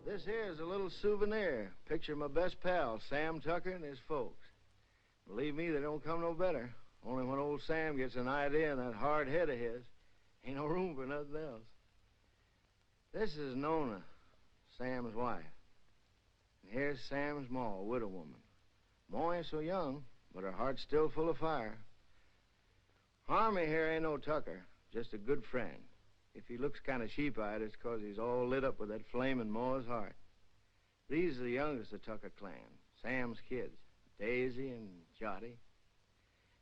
This here is a little souvenir. Picture of my best pal, Sam Tucker, and his folks. Believe me, they don't come no better. Only when old Sam gets an idea in that hard head of his, ain't no room for nothing else. This is Nona, Sam's wife. And here's Sam's ma, a widow woman. Ma ain't so young, but her heart's still full of fire. Harmy here ain't no Tucker, just a good friend. If he looks kind of sheep-eyed, it's 'cause he's all lit up with that flame in Ma's heart. These are the youngest of the Tucker clan, Sam's kids, Daisy and Jotty.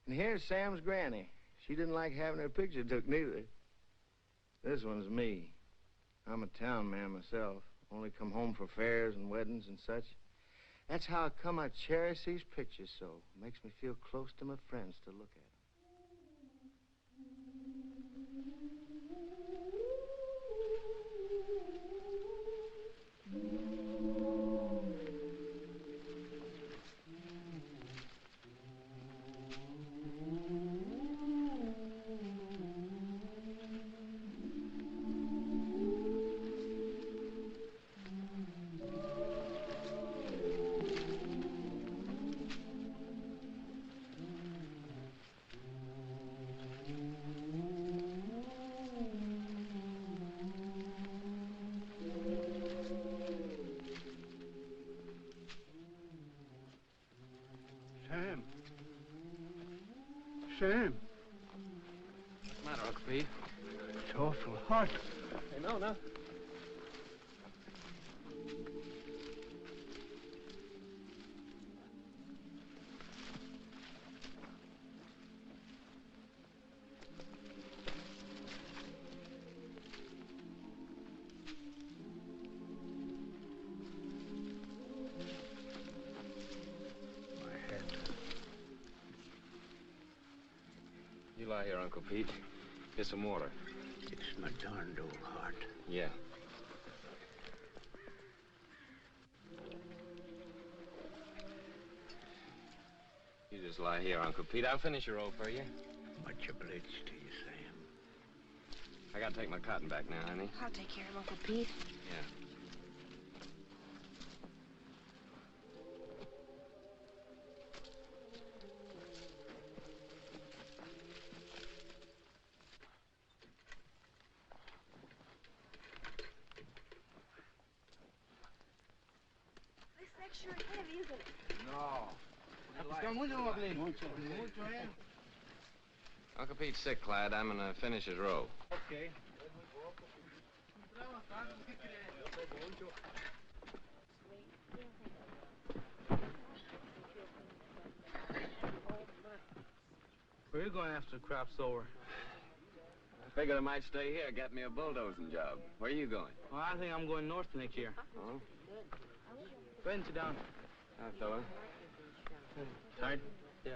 And here's Sam's granny. She didn't like having her picture took neither. This one's me. I'm a town man myself. Only come home for fairs and weddings and such. That's how come I cherish these pictures so. Makes me feel close to my friends to look at them. Sam. What's the matter, Uncle Pete? It's awful hot. Hey, no. You lie here, Uncle Pete. Get some water. It's my darned old heart. Yeah. You just lie here, Uncle Pete. I'll finish your roll for you. Much obliged to you, Sam. I gotta take my cotton back now, honey. I'll take care of Uncle Pete. Yeah. Sure heavy, isn't it? No. Uncle Pete's sick, Clyde. I'm gonna finish his row. Okay. Where are you going after the crop's over? I figured I might stay here, get me a bulldozing job. Where are you going? Well, I think I'm going north next year. Oh? Go ahead and sit down. Hi, fella. Tired? Yeah.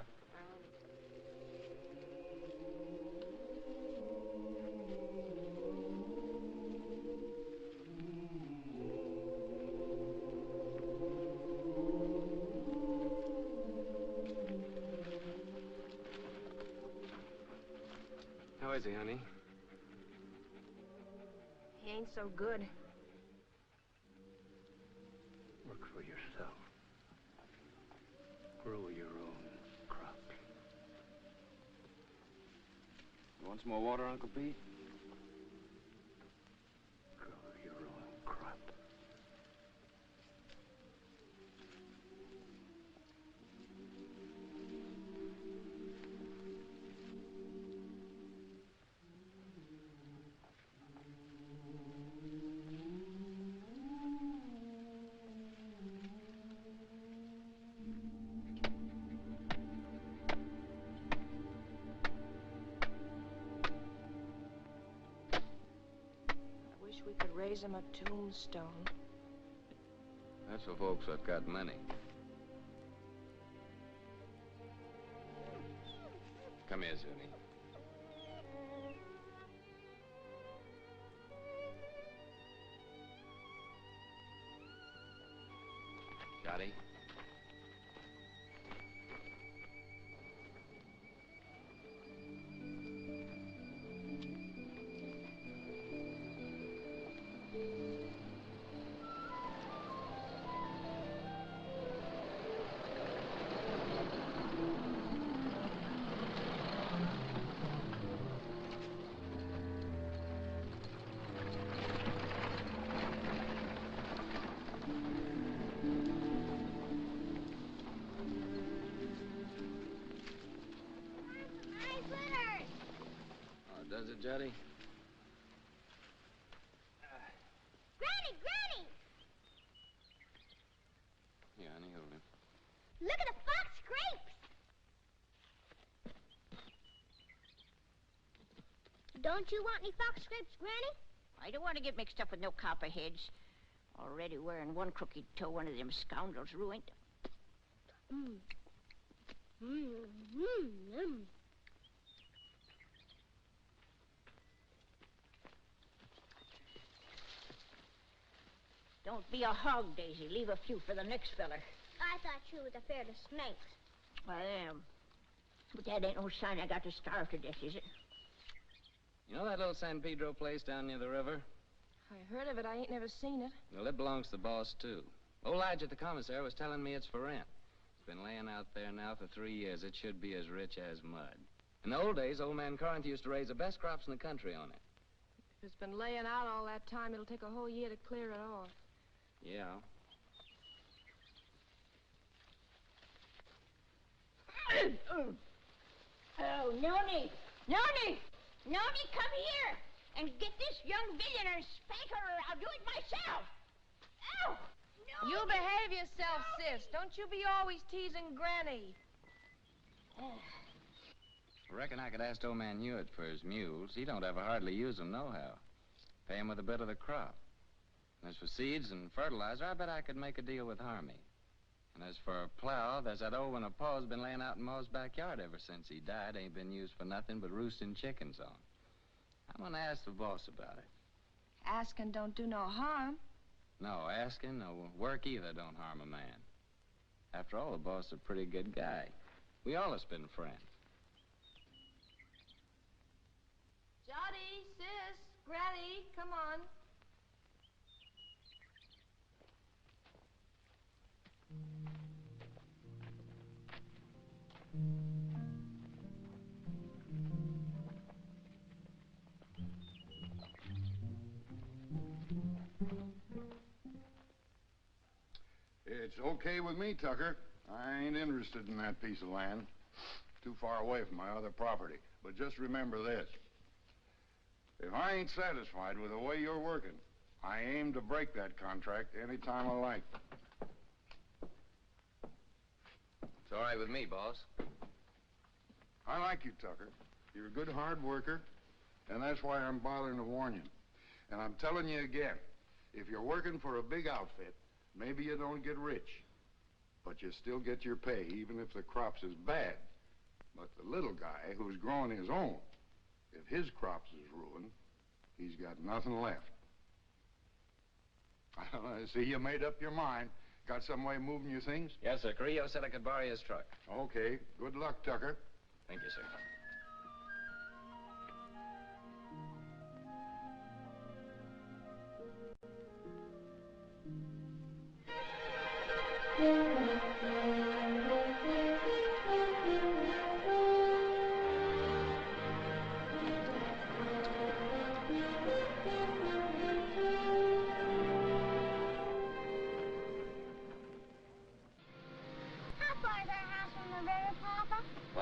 How is he, honey? He ain't so good. Work for yourself. Grow your own crops. You want some more water, Uncle Pete? Grow your own crop. I wish we could raise him a tombstone. That's for folks that got money. Come here, Zuni. Johnny? Does it, Juddy? Granny, Granny! Yeah, honey, hold him. Look at the fox scrapes! Don't you want any fox scrapes, Granny? I don't want to get mixed up with no copperheads. Already wearing one crooked toe, one of them scoundrels ruined. Don't be a hog, Daisy. Leave a few for the next feller. I thought you was afraid of snakes. I am. But that ain't no sign I got to starve to death, is it? You know that little San Pedro place down near the river? I heard of it. I ain't never seen it. Well, it belongs to the boss, too. Old Lige at the commissary was telling me it's for rent. It's been laying out there now for 3 years. It should be as rich as mud. In the old days, old man Corinth used to raise the best crops in the country on it. If it's been laying out all that time, it'll take a whole year to clear it off. Yeah. Oh, Noni! Noni! Noni, come here and get this young villain and spank her, or I'll do it myself. Ow! Noni! You behave yourself, sis. Don't you be always teasing Granny. I reckon I could ask old man Hewitt for his mules. He don't ever hardly use them nohow. Pay him with a bit of the crop. And as for seeds and fertilizer, I bet I could make a deal with Harmy. And as for a plow, there's that old one of Pa's been laying out in Ma's backyard ever since he died. Ain't been used for nothing but roosting chickens on. I'm gonna ask the boss about it. Asking don't do no harm. No, asking, no work either don't harm a man. After all, the boss is a pretty good guy. We all have been friends. Johnny, sis, Granny, come on. It's okay with me, Tucker. I ain't interested in that piece of land. Too far away from my other property. But just remember this. If I ain't satisfied with the way you're working, I aim to break that contract any time I like. It's all right with me, boss. I like you, Tucker. You're a good hard worker, and that's why I'm bothering to warn you. And I'm telling you again, if you're working for a big outfit, maybe you don't get rich, but you still get your pay, even if the crops is bad. But the little guy who's growing his own, if his crops is ruined, he's got nothing left. I see you made up your mind. Got some way of moving your things? Yes, sir. Carrillo said I could borrow his truck. Okay. Good luck, Tucker. Thank you, sir.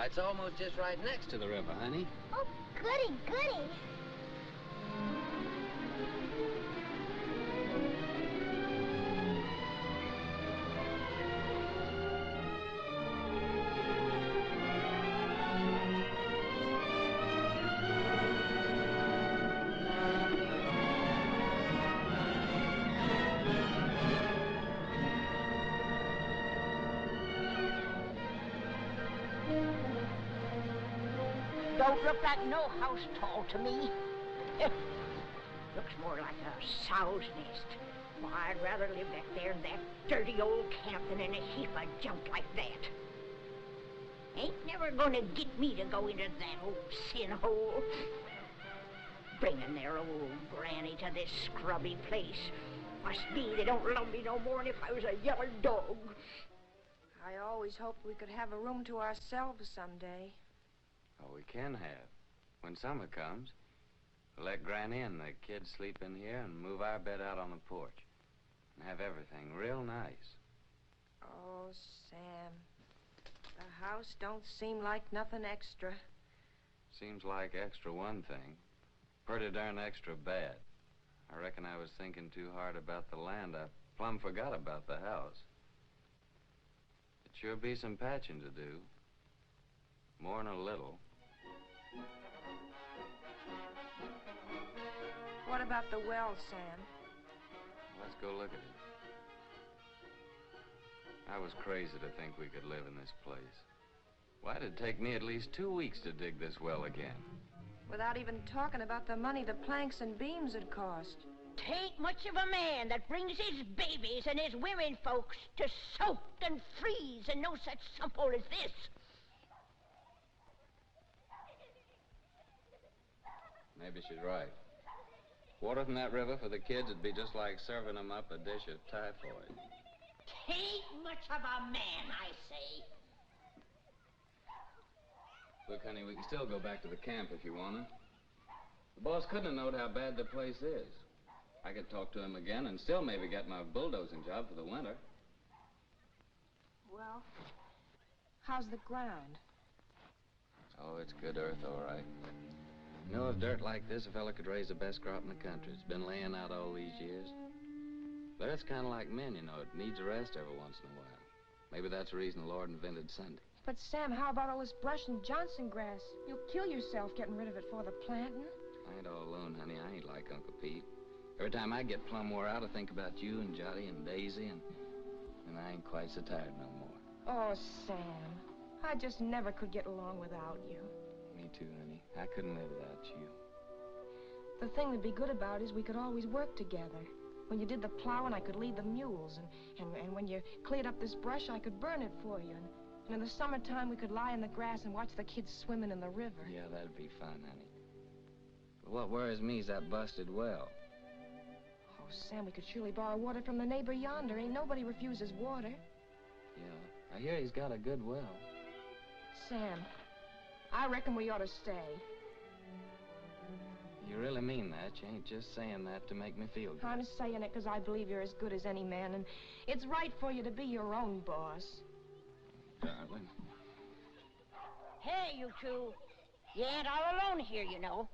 it's almost just right next to the river, honey. Oh, goody, goody. Don't look like no house tall to me. Looks more like a sow's nest. Well, I'd rather live back there in that dirty old camp than in a heap of junk like that. Ain't never gonna get me to go into that old sin hole. Bringing their old granny to this scrubby place. Must be they don't love me no more than if I was a yellow dog. I always hoped we could have a room to ourselves someday. Oh, we can have. When summer comes, we'll let Granny and the kids sleep in here and move our bed out on the porch. And have everything real nice. Oh, Sam. The house don't seem like nothing extra. Seems like extra one thing. Pretty darn extra bad. I reckon I was thinking too hard about the land. I plumb forgot about the house. It sure be some patching to do. More'n a little. What about the well, Sam? Let's go look at it. I was crazy to think we could live in this place. Why'd it take me at least 2 weeks to dig this well again? Without even talking about the money the planks and beams would cost. Tain't much of a man that brings his babies and his women folks to soak and freeze and no such sump-hole as this. Maybe she's right. Water from that river for the kids would be just like serving them up a dish of typhoid. Tain't much of a man, I say. Look, honey, we can still go back to the camp if you want to. The boss couldn't have known how bad the place is. I could talk to him again and still maybe get my bulldozing job for the winter. Well, how's the ground? Oh, it's good earth, all right. You know, if dirt like this, a fella could raise the best crop in the country. It's been laying out all these years. But it's kind of like men, you know. It needs a rest every once in a while. Maybe that's the reason the Lord invented Sunday. But, Sam, how about all this brush and Johnson grass? You'll kill yourself getting rid of it for the planting. I ain't all alone, honey. I ain't like Uncle Pete. Every time I get plumb wore out, I think about you and Jotty and Daisy, and I ain't quite so tired no more. Oh, Sam, I just never could get along without you. Me too, honey. I couldn't live without you. The thing that'd be good about it is we could always work together. When you did the plowing, I could lead the mules, and when you cleared up this brush, I could burn it for you. And in the summertime, we could lie in the grass and watch the kids swimming in the river. Yeah, that'd be fun, honey. But what worries me is that busted well. Oh, Sam, we could surely borrow water from the neighbor yonder. Ain't nobody refuses water. Yeah, I hear he's got a good well. Sam, I reckon we ought to stay. You really mean that? You ain't just saying that to make me feel good. I'm saying it because I believe you're as good as any man, and it's right for you to be your own boss. Darling. Hey, you two. You ain't all alone here, you know.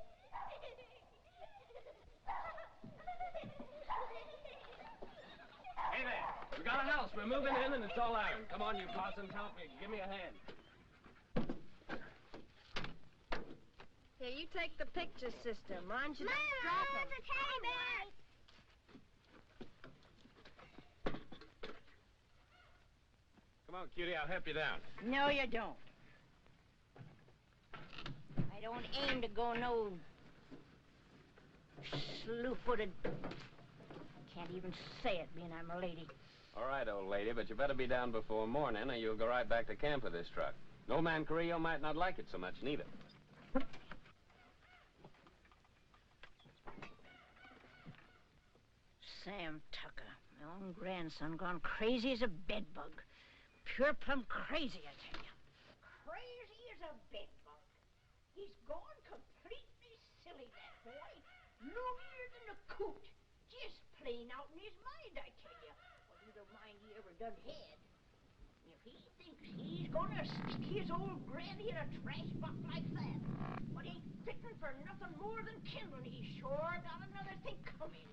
Hey there. We got a house. We're moving in, and it's all iron. Come on, you possums, help me. Give me a hand. Here, you take the picture, sister. Mind you Mama, don't drop it. there's a teddy bear. Come on, cutie, I'll help you down. No, you don't. I don't aim to go no slew-footed. Can't even say it, being I'm a lady. All right, old lady, but you better be down before morning, or you'll go right back to camp with this truck. No man Carrillo might not like it so much, neither. Sam Tucker, my own grandson, gone crazy as a bedbug. Pure plumb crazy, I tell you. Crazy as a bedbug. He's gone completely silly, that boy. Loonier than a coot. Just plain out in his mind, I tell you. What little mind he ever done had. If He thinks he's gonna stick his old granny in a trash box like that. But ain't fitting for nothing more than kindling. He's sure got another thing coming.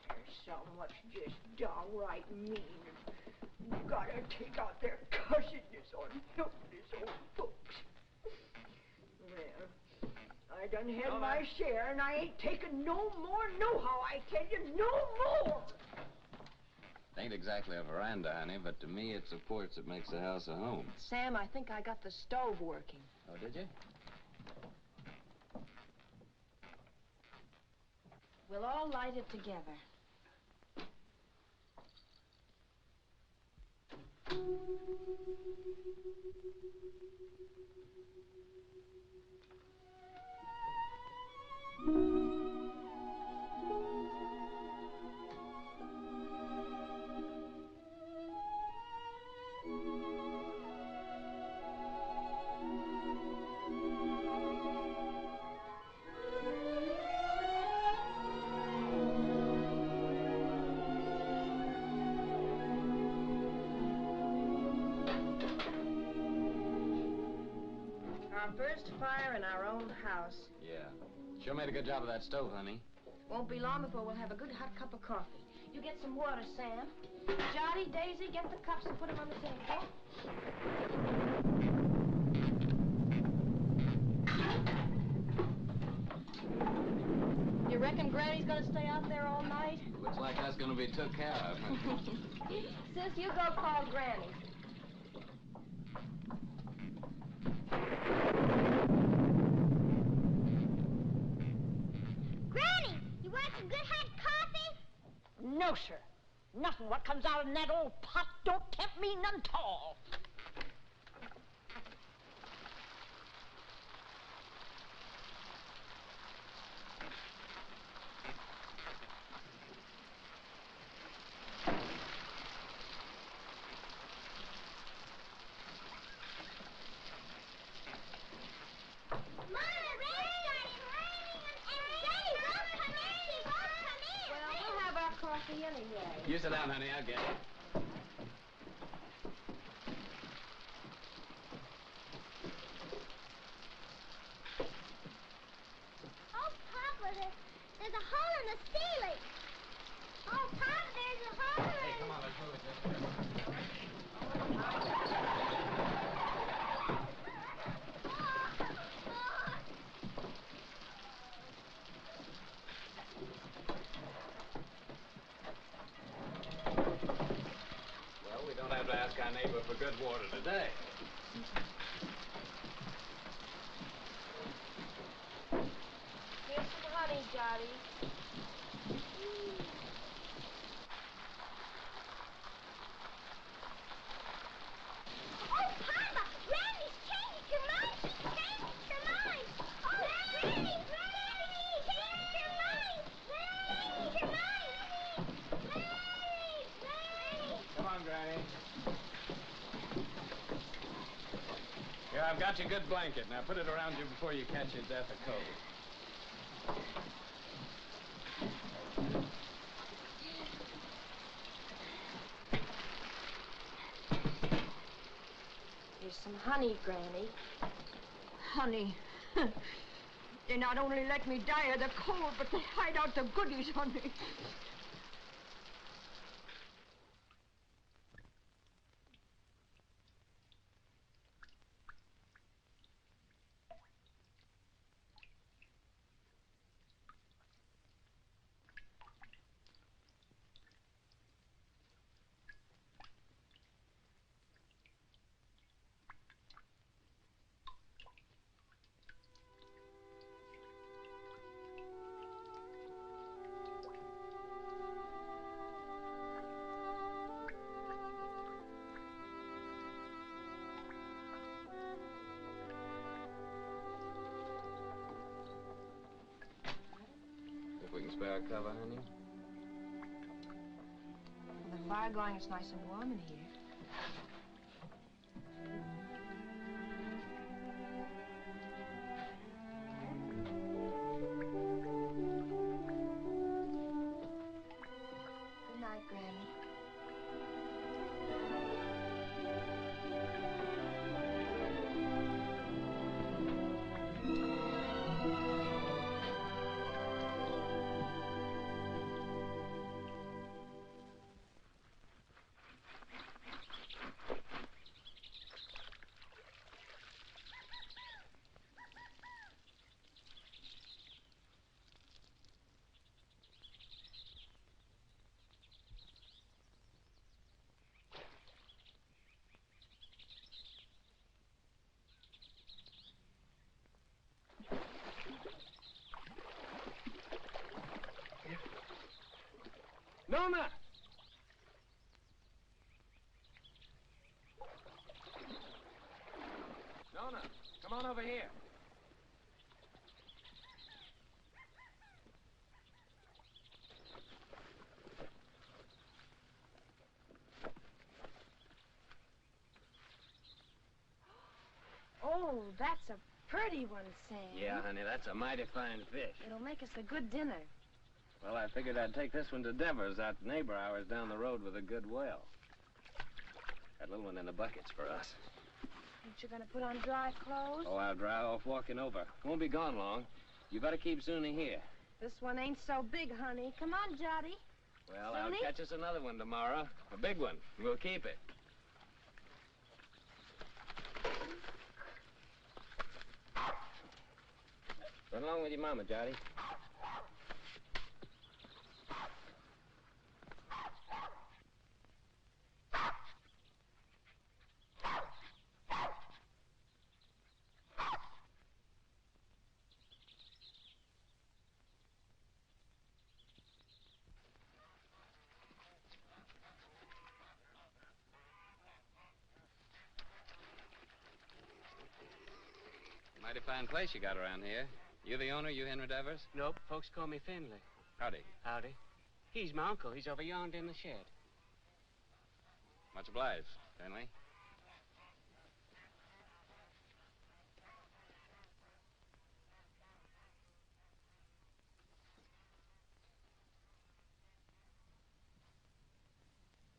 There's something what's just downright mean. Gotta take out their cussedness on helpless old folks. Well, I done had my share, and I ain't taking no more nohow, I tell you, no more! It ain't exactly a veranda, honey, but to me it's a porch that makes the house a home. Sam, I think I got the stove working. Oh, did you? We'll all light it together. Our first fire in our own house. Yeah. Sure made a good job of that stove, honey. Won't be long before we'll have a good hot cup of coffee. You get some water, Sam. Jotty, Daisy, get the cups and put them on the table. You reckon Granny's gonna stay out there all night? Looks like that's gonna be took care of. Sis, you go call Granny. Granny, you want some good hot coffee? No, sir. Nothing what comes out in that old pot don't tempt me none 'tall. Mama, Granny started raining and Daddy won't come in. He won't come in. Well, we'll have our coffee anyway. You sit down, honey. I'll get it. Oh, Papa, there's a hole in the ceiling. Oh, Papa, there's a hole in Come on, let's move it this way. Well, we don't have to ask our neighbor for good water today. Here's some honey, Jotty. Oh, Papa, Granny's changed her mind. She's changed her mind. Oh, Granny, Granny, changed her mind. Changed her mind. Granny, Granny. Come on, Granny. Here, I've got your good blanket. Now put it around you before you catch your death of cold. Here's some honey, Granny. Honey, they not only let me die of the cold, but they hide out the goodies on me. If we can spare a cover, honey. With the fire going, it's nice and warm in here. Nona! Nona, come on over here. Oh, that's a pretty one, Sam. Yeah, honey, that's a mighty fine fish. It'll make us a good dinner. Well, I figured I'd take this one to Devers, that neighbor ours down the road with a good well. That little one in the bucket's for us. Ain't you gonna put on dry clothes? Oh, I'll dry off walking over. Won't be gone long. You better keep Zuni here. This one ain't so big, honey. Come on, Jotty. Well, Zuni? I'll catch us another one tomorrow. A big one. We'll keep it. Run along with your mama, Jotty. Mighty fine place you got around here. You the owner, you Henry Devers? Nope, folks call me Finley. Howdy. Howdy. He's my uncle. He's over yonder in the shed. Much obliged, Finley.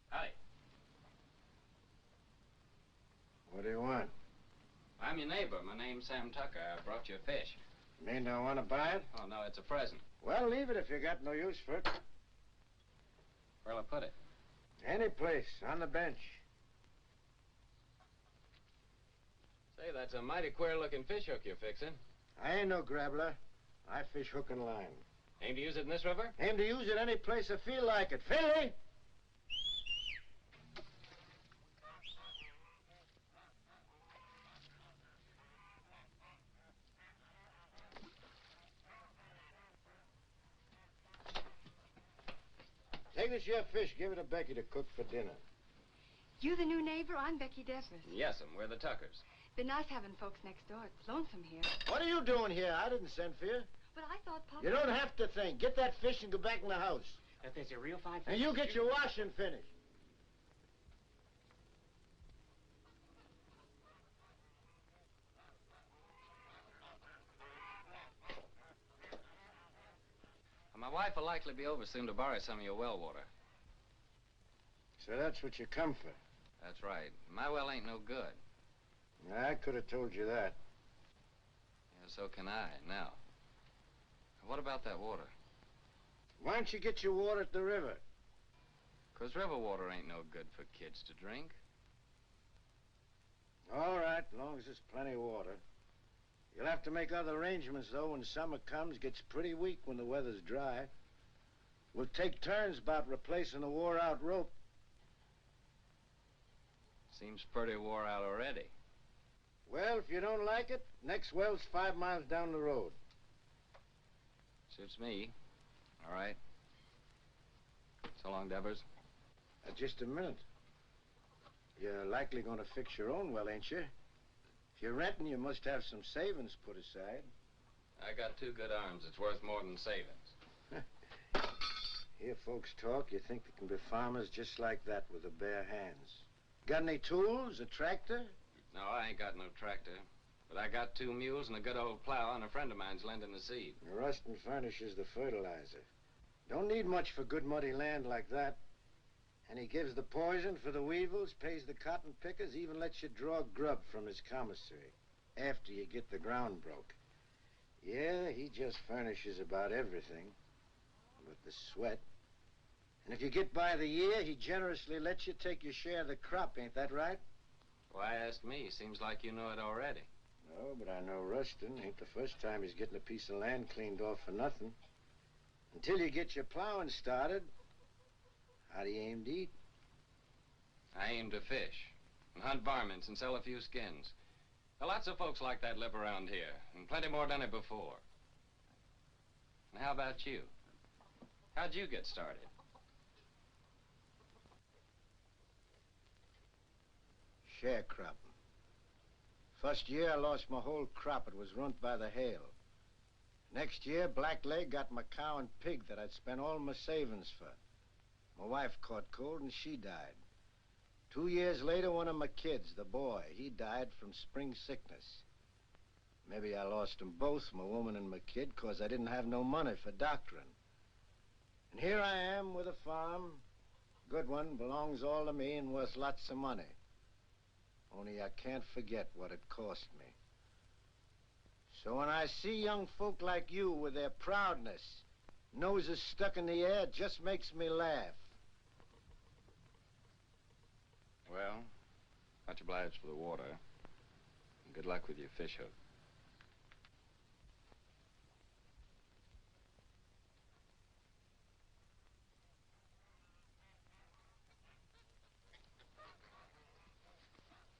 Howdy. What do you want? I'm your neighbor. My name's Sam Tucker. I brought you a fish. Mean don't want to buy it? Oh, no, it's a present. Well, leave it if you got no use for it. Where'll I put it? Any place, on the bench. Say, that's a mighty queer-looking fish hook you're fixing. I ain't no grabbler. I fish hook and line. Aim to use it in this river? Aim to use it any place I feel like it. Finley! Take this here fish, give it to Becky to cook for dinner. You the new neighbor? I'm Becky Devers. Yes'm, we're the Tuckers. Been nice having folks next door. It's lonesome here. What are you doing here? I didn't send for you. But I thought Papa... You don't have to think. Get that fish and go back in the house. If there's a real fine fish... And you get your washing finished. My wife will likely be over soon to borrow some of your well water. So that's what you come for. That's right. My well ain't no good. I could have told you that. Yeah, so can I. Now, what about that water? Why don't you get your water at the river? 'Cause river water ain't no good for kids to drink. All right, as long as there's plenty of water. You'll have to make other arrangements, though, when summer comes. Gets pretty weak when the weather's dry. We'll take turns about replacing the wore-out rope. Seems pretty wore out already. Well, if you don't like it, next well's 5 miles down the road. Suits me. All right. So long, Devers. Just a minute. You're likely going to fix your own well, ain't you? If you're renting, you must have some savings put aside. I got 2 good arms. It's worth more than savings. Hear folks talk, you think they can be farmers just like that with the bare hands. Got any tools, a tractor? No, I ain't got no tractor. But I got 2 mules and a good old plow, and a friend of mine's lending the seed. Rustin furnishes the fertilizer. Don't need much for good muddy land like that. And he gives the poison for the weevils, pays the cotton pickers, even lets you draw grub from his commissary after you get the ground broke. Yeah, he just furnishes about everything but the sweat. And if you get by the year, he generously lets you take your share of the crop, ain't that right? Why ask me? Seems like you know it already. No, but I know Rustin. Ain't the first time he's getting a piece of land cleaned off for nothing. Until you get your plowing started, how do you aim to eat? I aim to fish and hunt varmints and sell a few skins. There are lots of folks like that live around here, and plenty more done it before. And how about you? How'd you get started? Sharecropping. First year, I lost my whole crop. It was ruined by the hail. Next year, Blackleg got my cow and pig that I'd spent all my savings for. My wife caught cold and she died. 2 years later, one of my kids, the boy, he died from spring sickness. Maybe I lost them both, my woman and my kid, 'cause I didn't have no money for doctoring. And here I am with a farm. Good one, belongs all to me and worth lots of money. Only I can't forget what it cost me. So when I see young folk like you with their proudness, noses stuck in the air, it just makes me laugh. Well, much obliged for the water. And good luck with your fish hook.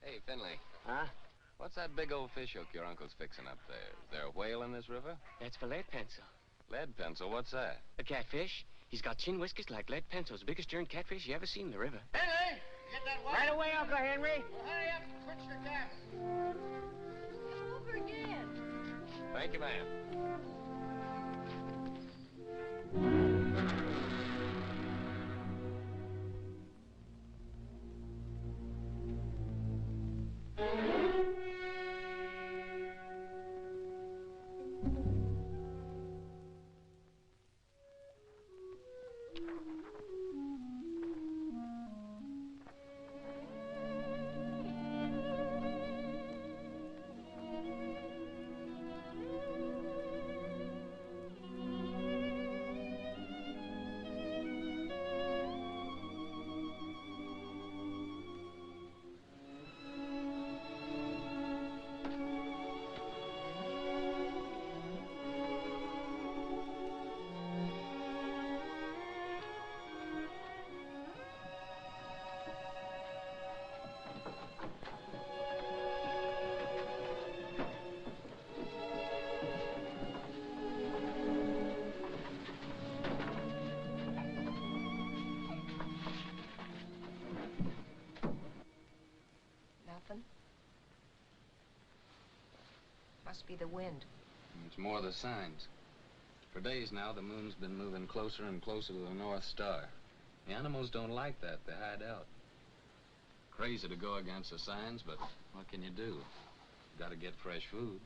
Hey, Finley. Huh? What's that big old fish hook your uncle's fixing up there? Is there a whale in this river? That's for lead pencil. Lead pencil? What's that? A catfish. He's got chin whiskers like lead pencils. Biggest darn catfish you ever seen in the river. Henry, get that water. Right away, Uncle Henry. Well, hurry up and quit your gabbing. Over again. Thank you, ma'am. Nothing. Must be the wind. It's more the signs. For days now, the moon's been moving closer and closer to the North Star. The animals don't like that. They hide out. Crazy to go against the signs, but what can you do? You gotta get fresh food.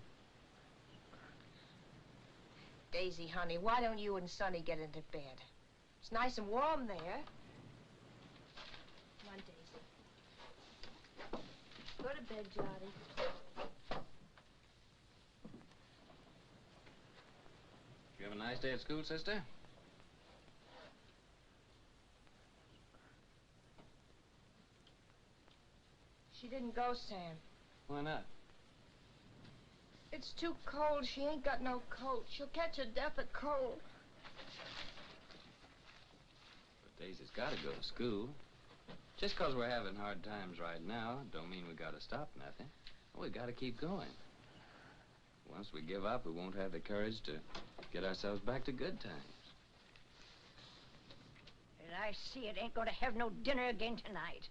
Daisy, honey, why don't you and Sonny get into bed? It's nice and warm there. Come on, Daisy. Go to bed, Johnny. You have a nice day at school, sister? She didn't go, Sam. Why not? It's too cold. She ain't got no coat. She'll catch a death of cold. But Daisy's gotta go to school. Just 'cause we're having hard times right now, don't mean we gotta stop nothing. We gotta keep going. Once we give up, we won't have the courage to get ourselves back to good times. And I see it ain't gonna have no dinner again tonight.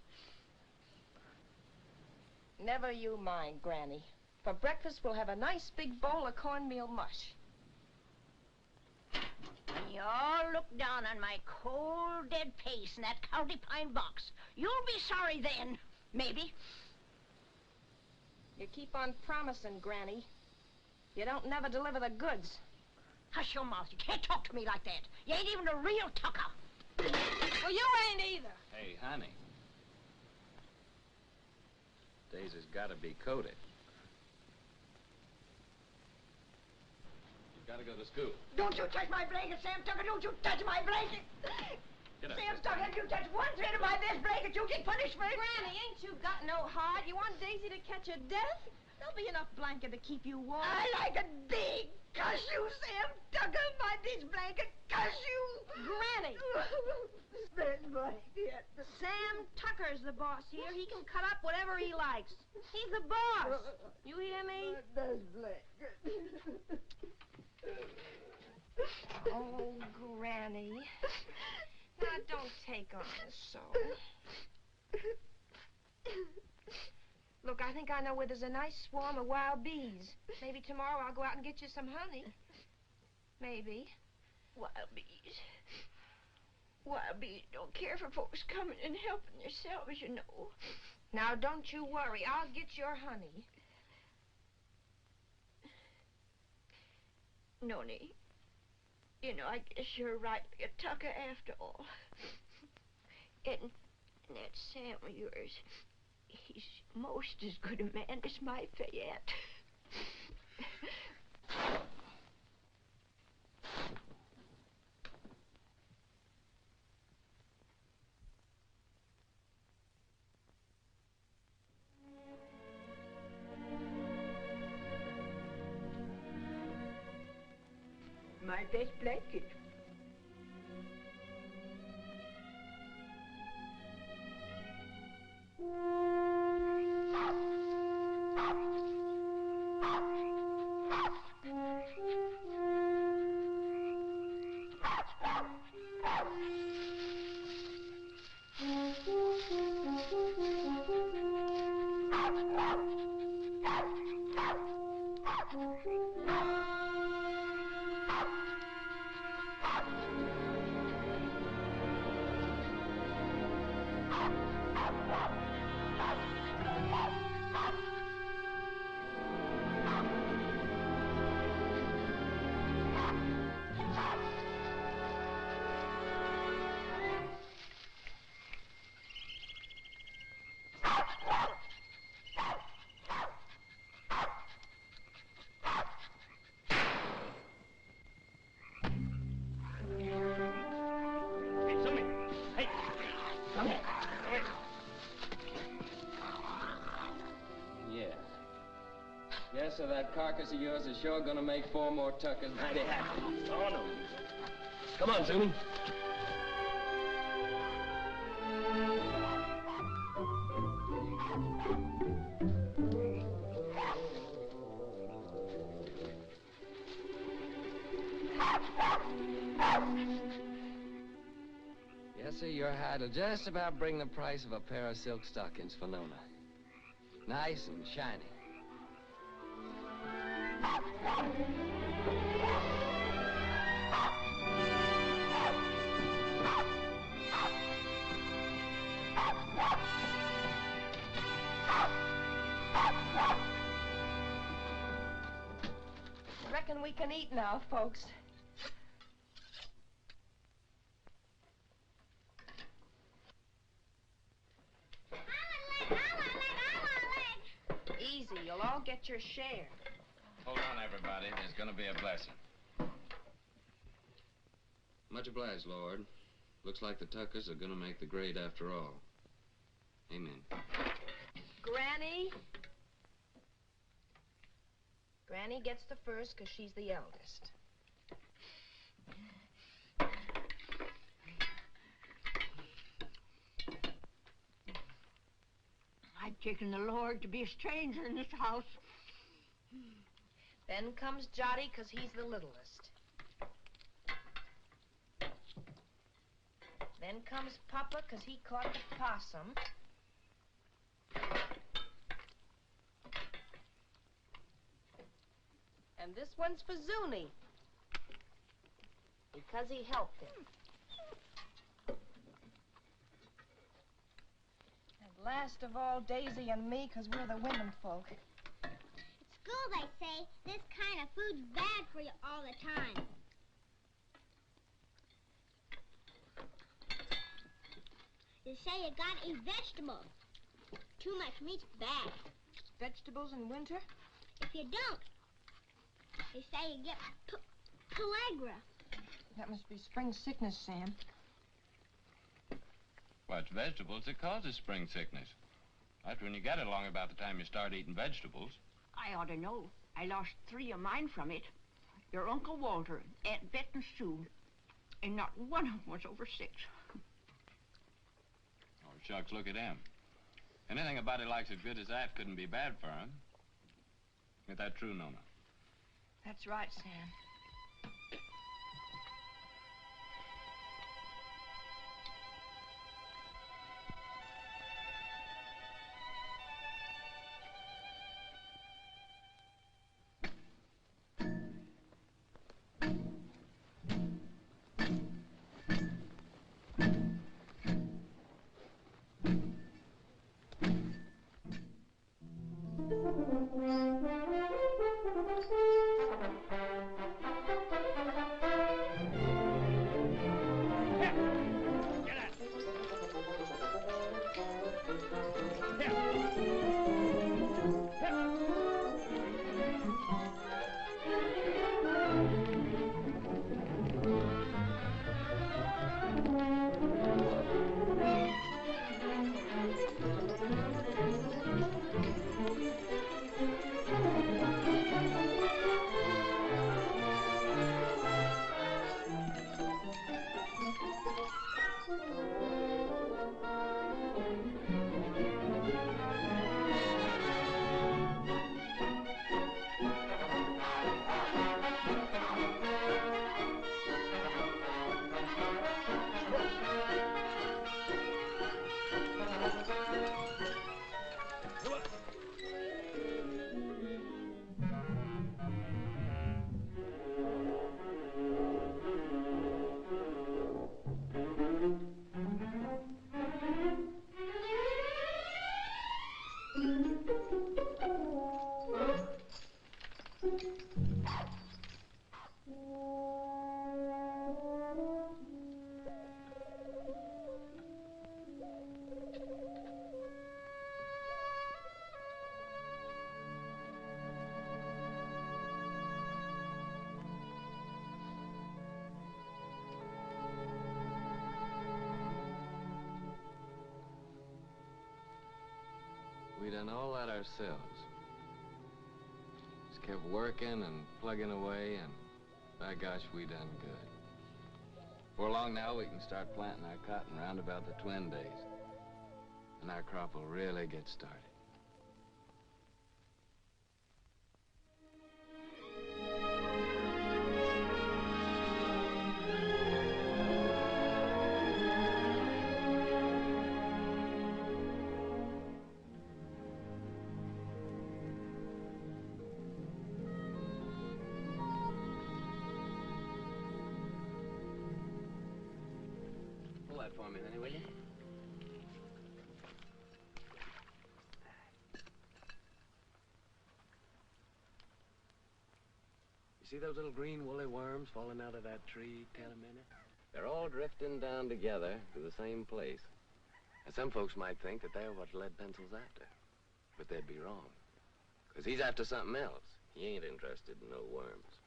Never you mind, Granny. For breakfast, we'll have a nice big bowl of cornmeal mush. When you all look down on my cold, dead face in that county pine box, you'll be sorry then, maybe. You keep on promising, Granny. You don't never deliver the goods. Hush your mouth. You can't talk to me like that. You ain't even a real tucker. Well, you ain't either. Hey, honey. Daisy's gotta be coated. You've gotta go to school. Don't you touch my blanket, Sam Tucker. Don't you touch my blanket. Get up, Sam sister. Tucker, if you touch one thread of my best blanket, you get punishment. Granny, ain't you got no heart? You want Daisy to catch a death? There'll be enough blanket to keep you warm. I like it big. Cuss you, Sam Tucker, by this blanket. Cuss you. Granny! Spend blanket. Sam Tucker's the boss here. He can cut up whatever he likes. He's the boss. You hear me? This blanket. Oh, Granny. Now, don't take on so. think I know where there's a nice swarm of wild bees. Maybe tomorrow I'll go out and get you some honey. Maybe. Wild bees. Wild bees don't care for folks coming and helping themselves, you know. Now, don't you worry. I'll get your honey. Noni, you know, I guess you're rightly a tucker after all. And that Sam of yours, he's most as good a man as my Fayette. My best blanket. Yes, so that carcass of yours is sure gonna make 4 more tuckers mighty happy. Oh, no. Come on, Zuni. Yes, sir, your hide'll just about bring the price of a pair of silk stockings for Nona. Nice and shiny. Reckon we can eat now, folks. Easy, you'll all get your share. Hold on, everybody. There's gonna be a blessing. Much obliged, Lord. Looks like the tuckers are gonna make the grade after all. Amen. Granny? Granny gets the first because she's the eldest. I've taken the Lord to be a stranger in this house. Then comes Jotty because he's the littlest. Then comes Papa because he caught the possum. And this one's for Zuni because he helped him. And last of all, Daisy and me because we're the women folk. At school, they say this kind of food's bad for you all the time. They say you gotta eat vegetables. Too much meat's bad. Vegetables in winter? If you don't, they say you get pellagra. That must be spring sickness, Sam. Well, it's vegetables that causes spring sickness. That's when you get it along about the time you start eating vegetables. I ought to know. I lost 3 of mine from it. Your Uncle Walter, Aunt Bet and Sue. And not one of them was over 6. Oh, shucks, look at him. Anything a body likes as good as that couldn't be bad for him. Ain't that true, Nona? That's right, Sam. We done all that ourselves. Just kept working and plugging away, and by gosh, we done good. Before long now, we can start planting our cotton round about the twin days. And our crop will really get started. Pull that for me, Lenny, will you? You see those little green woolly worms falling out of that tree, Minute? They're all drifting down together to the same place. And some folks might think that they're what Lead Pencil's after. But they'd be wrong. Because he's after something else. He ain't interested in no worms.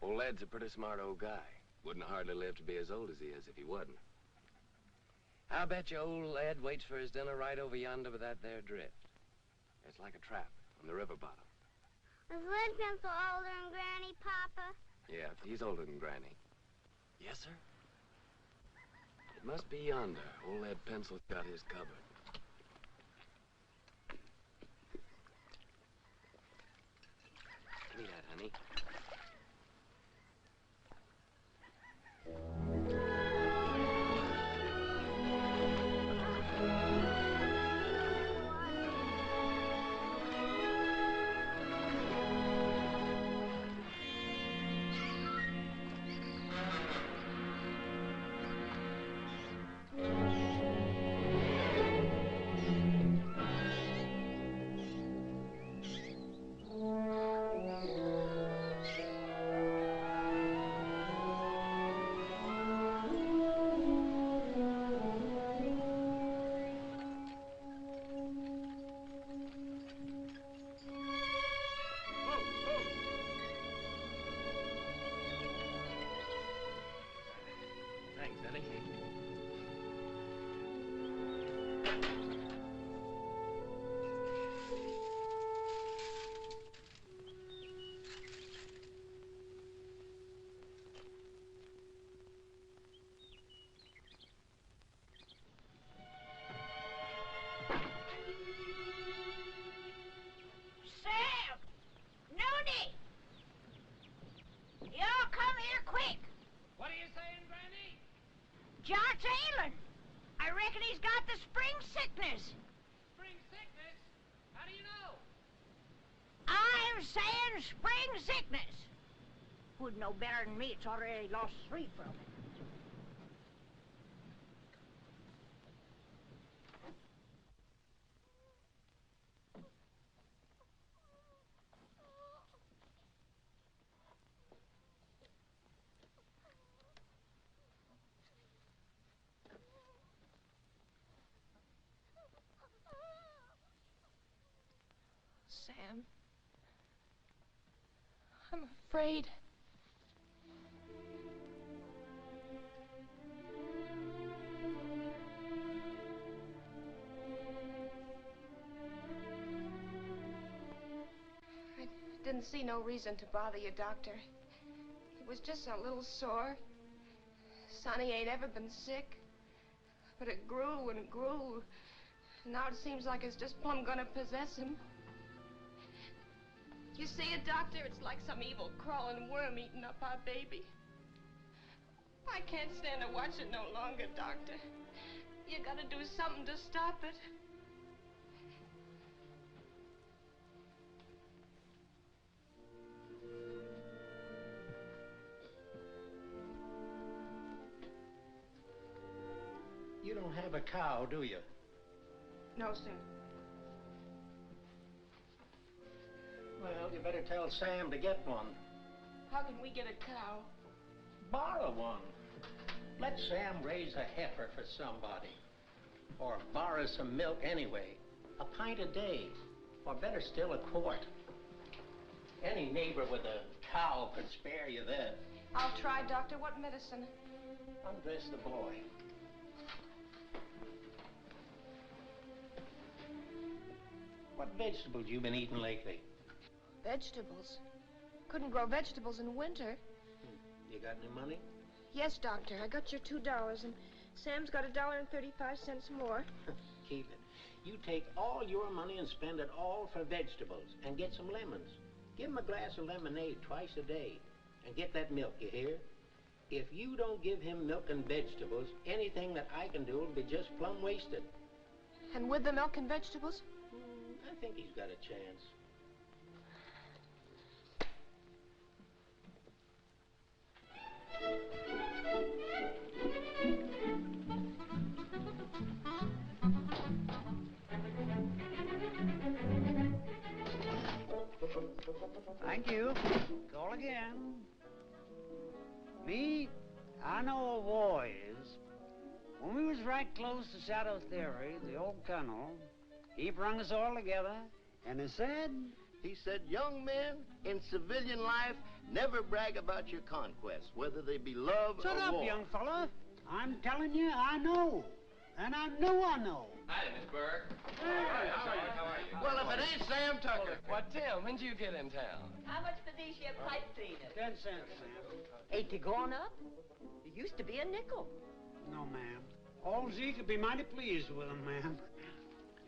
Old Lead's a pretty smart old guy. Wouldn't hardly live to be as old as he is if he wasn't. I bet you old Ed waits for his dinner right over yonder with that there drift. It's like a trap on the river bottom. Is Lead Pencil older than Granny, Papa? Yeah, he's older than Granny. Yes, sir? It must be yonder. Old Lead Pencil's got his covered. Give me that, honey. Thanks, Eddie. Sam! Nooney! Y'all come here quick. What are you saying, Granny? John's ailing. I reckon he's got the spring sickness. Spring sickness? How do you know? I'm saying spring sickness. Would know better than me. It's already lost 3 from it. Sam. I'm afraid. I didn't see no reason to bother you, Doctor. He was just a little sore. Sonny ain't ever been sick. But it grew and grew. Now it seems like it's just plumb gonna possess him. You see it, Doctor? It's like some evil crawling worm eating up our baby. I can't stand to watch it no longer, Doctor. You gotta do something to stop it. You don't have a cow, do you? No, sir. Well, you better tell Sam to get one. How can we get a cow? Borrow one. Let Sam raise a heifer for somebody. Or borrow some milk anyway. A pint a day. Or better still, a quart. Any neighbor with a cow could spare you that. I'll try, Doctor. What medicine? Undress the boy. What vegetables you been eating lately? Vegetables. Couldn't grow vegetables in winter. You got any money? Yes, Doctor. I got your $2, and Sam's got $1.35 more. Keep it. You take all your money and spend it all for vegetables and get some lemons. Give him a glass of lemonade twice a day and get that milk, you hear? If you don't give him milk and vegetables, anything that I can do will be just plumb wasted. And with the milk and vegetables? I think he's got a chance. Thank you. Call again. Me, I know a war is. When we was right close to Shadow Theory, the old colonel, he brung us all together, and he said... He said, young men in civilian life never brag about your conquests, whether they be love Shut or up, war. young fella. I'm telling you, I know. And I know I know. Hi, Miss Burke. Hey. How are you? Well, if it ain't Sam Tucker. What, Tim? When'd you get in town? How much for these here pipe cleaners? 10 cents, Sam. Ain't they gone up? It used to be a nickel. No, ma'am. All Zeke could be mighty pleased with them, ma'am.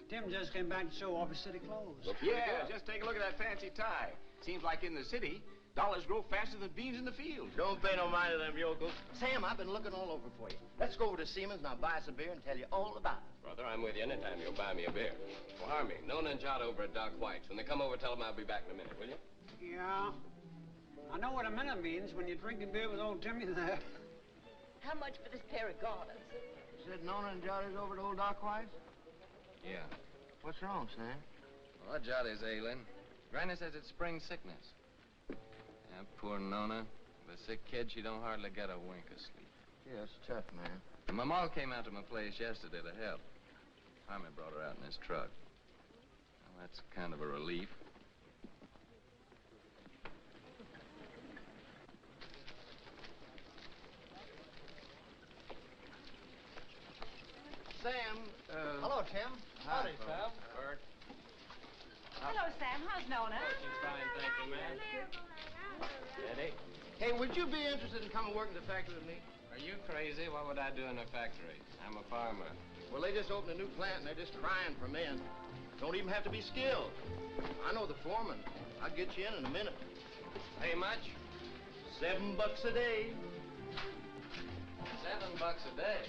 Tim just came back to show off his city clothes. Yeah, just take a look at that fancy tie. Seems like in the city, dollars grow faster than beans in the field. Don't pay no mind to them yokels. Sam, I've been looking all over for you. Let's go over to Siemens and I'll buy us a beer and tell you all about it. Brother, I'm with you anytime you'll buy me a beer. Well, Harmy, Nona and Jot over at Doc White's. When they come over, tell them I'll be back in a minute, will you? Yeah. I know what a minute means when you're drinking beer with old Timmy there. How much for this pair of garters? You said Nona and Johnny's over to old Doc White's? Yeah. What's wrong, Sam? Well, Jolly's ailing. Granny says it's spring sickness. Yeah, poor Nona. The sick kid, she don't hardly get a wink of sleep. Yeah, it's tough, man. And my ma came out to my place yesterday to help. Harmy brought her out in his truck. Well, that's kind of a relief. Sam, Hello, Tim. Howdy, Sam. Bert. Hello, Sam. How's Nona? She's fine, thank you, ma'am. Eddie? Hey, would you be interested in coming work in the factory with me? Are you crazy? What would I do in a factory? I'm a farmer. Well, they just opened a new plant and they're just crying for men. Don't even have to be skilled. I know the foreman. I'll get you in a minute. Pay much? $7 a day. $7 a day.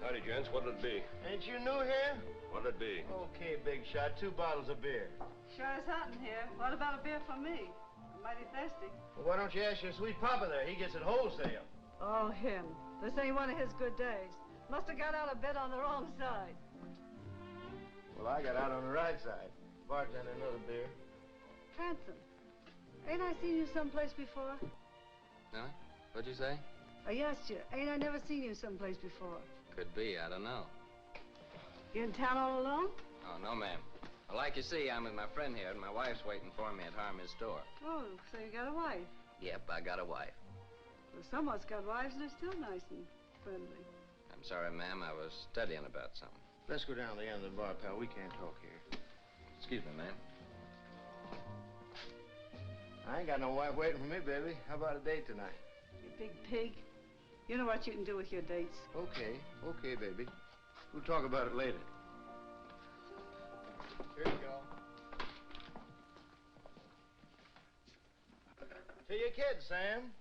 Howdy, gents. What'll it be? Ain't you new here? What'll it be? Okay, big shot. 2 bottles of beer. Sure is hot in here. What about a beer for me? I'm mighty thirsty. Well, why don't you ask your sweet papa there? He gets it wholesale. Oh, him. This ain't one of his good days. Must have got out a bit on the wrong side. Well, I got out on the right side. Bartender, another beer. Handsome. Ain't I seen you someplace before? Huh? What'd you say? I asked you. Ain't I never seen you someplace before? Could be, I don't know. You in town all alone? Oh, no, ma'am. Well, like you see, I'm with my friend here, and my wife's waiting for me at Harmy's store. Oh, so you got a wife. Yep, I got a wife. Well, someone's got wives and they're still nice and friendly. I'm sorry, ma'am, I was studying about something. Let's go down to the end of the bar, pal. We can't talk here. Excuse me, ma'am. I ain't got no wife waiting for me, baby. How about a date tonight? You big pig. You know what you can do with your dates. Okay, baby. We'll talk about it later. Here you go. To your kids, Sam.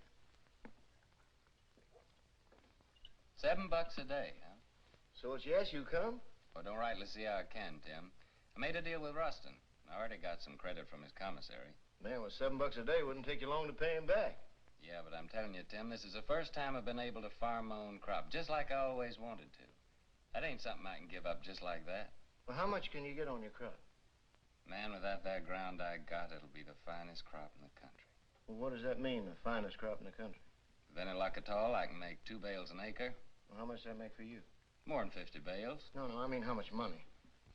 $7 a day, huh? So it's yes, you come? Well, don't rightly see how I can, Tim. I made a deal with Rustin. I already got some credit from his commissary. Man, with $7 a day, wouldn't take you long to pay him back. Yeah, but I'm telling you, Tim, this is the first time I've been able to farm my own crop, just like I always wanted to. That ain't something I can give up just like that. Well, how much can you get on your crop? Man, with that there ground I got, it'll be the finest crop in the country. Well, what does that mean, the finest crop in the country? With any luck at all, I can make 2 bales an acre. Well, how much does that make for you? More than 50 bales. No, I mean how much money?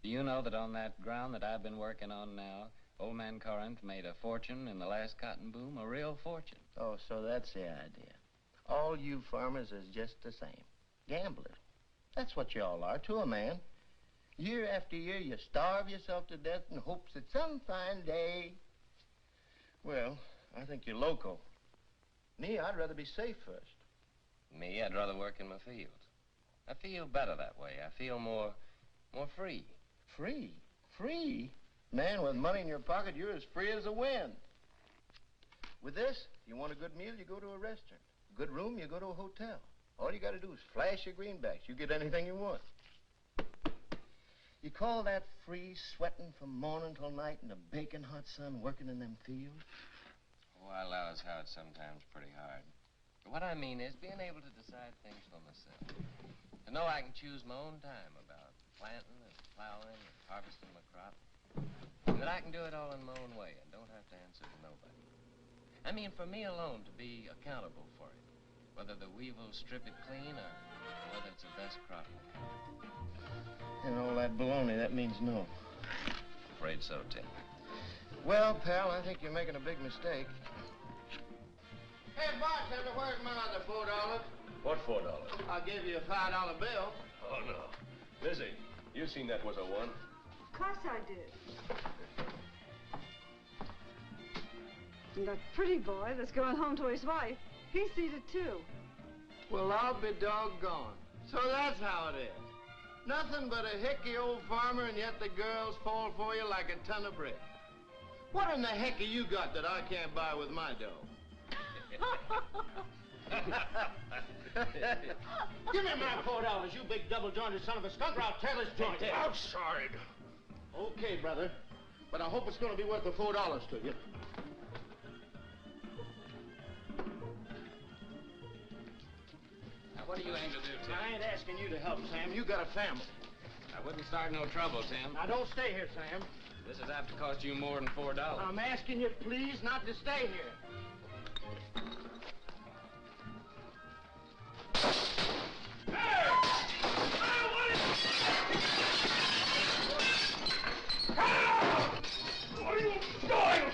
Do you know that on that ground that I've been working on now, old man Corinth made a fortune in the last cotton boom, a real fortune. Oh, so that's the idea. All you farmers is just the same. Gamblers. That's what you all are, to a man. Year after year, you starve yourself to death in hopes that some fine day... Well, I think you're loco. Me, I'd rather be safe first. Me, I'd rather work in my fields. I feel better that way. I feel more free. Free? Free? Man, with money in your pocket, you're as free as the wind. With this, you want a good meal, you go to a restaurant. A good room, you go to a hotel. All you gotta do is flash your greenbacks. You get anything you want. You call that free, sweating from morning till night in the baking hot sun, working in them fields? Oh, I allow as how it's sometimes pretty hard. But what I mean is being able to decide things for myself. To know I can choose my own time about planting and plowing and harvesting my crop. And that I can do it all in my own way and don't have to answer to nobody. I mean, for me alone to be accountable for it. Whether the weevils strip it clean or whether it's the best crop in the country. And all that baloney, that means no. Afraid so, Tim. Well, pal, I think you're making a big mistake. Hey, bartender, where's my other $4? What $4? I'll give you a $5 bill. Oh, no. Lizzie, you seen that was a 1? Of course I did. And that pretty boy that's going home to his wife, he's seen it too. Well, I'll be doggone. So that's how it is. Nothing but a hicky old farmer, and yet the girls fall for you like a ton of brick. What in the heck have you got that I can't buy with my dough? Give me my $4, you big double-jointed son of a skunk, or I'll tear this joint. Outside. Okay, brother. But I hope it's going to be worth the $4 to you. Now, what do you aim to do, Tim? I ain't asking you to help, Sam. You got a family. I wouldn't start no trouble, Tim. Now, don't stay here, Sam. This is apt to cost you more than $4. I'm asking you, please, not to stay here. What are you doing?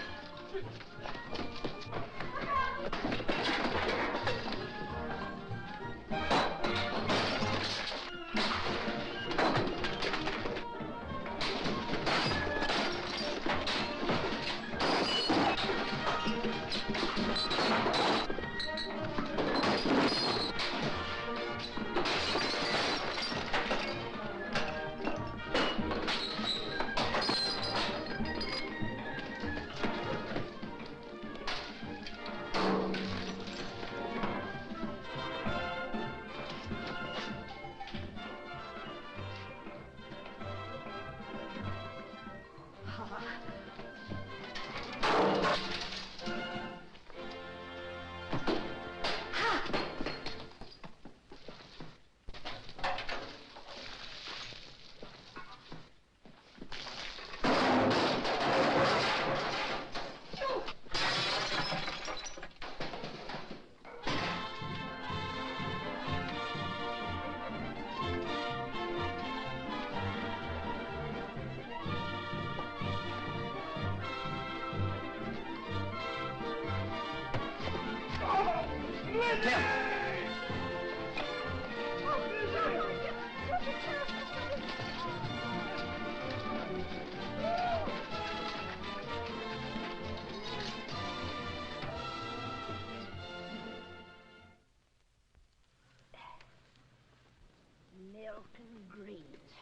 Milk and greens.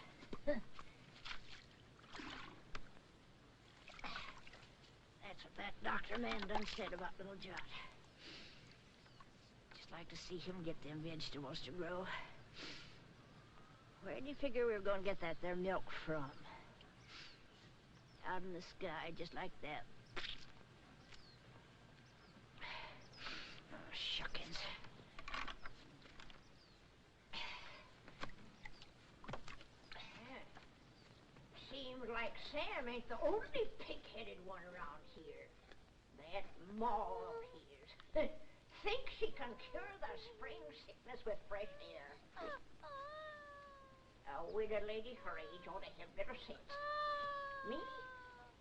That's what that doctor man done said about little Jot. Just like to see him get them vegetables to grow. Where do you figure we were going to get that there milk from? Out in the sky, just like that. Oh, shuckins. like Sam ain't the only pig-headed one around here. That Ma of his thinks she can cure the spring sickness with fresh air. A widow lady her age ought to have better sense. Me?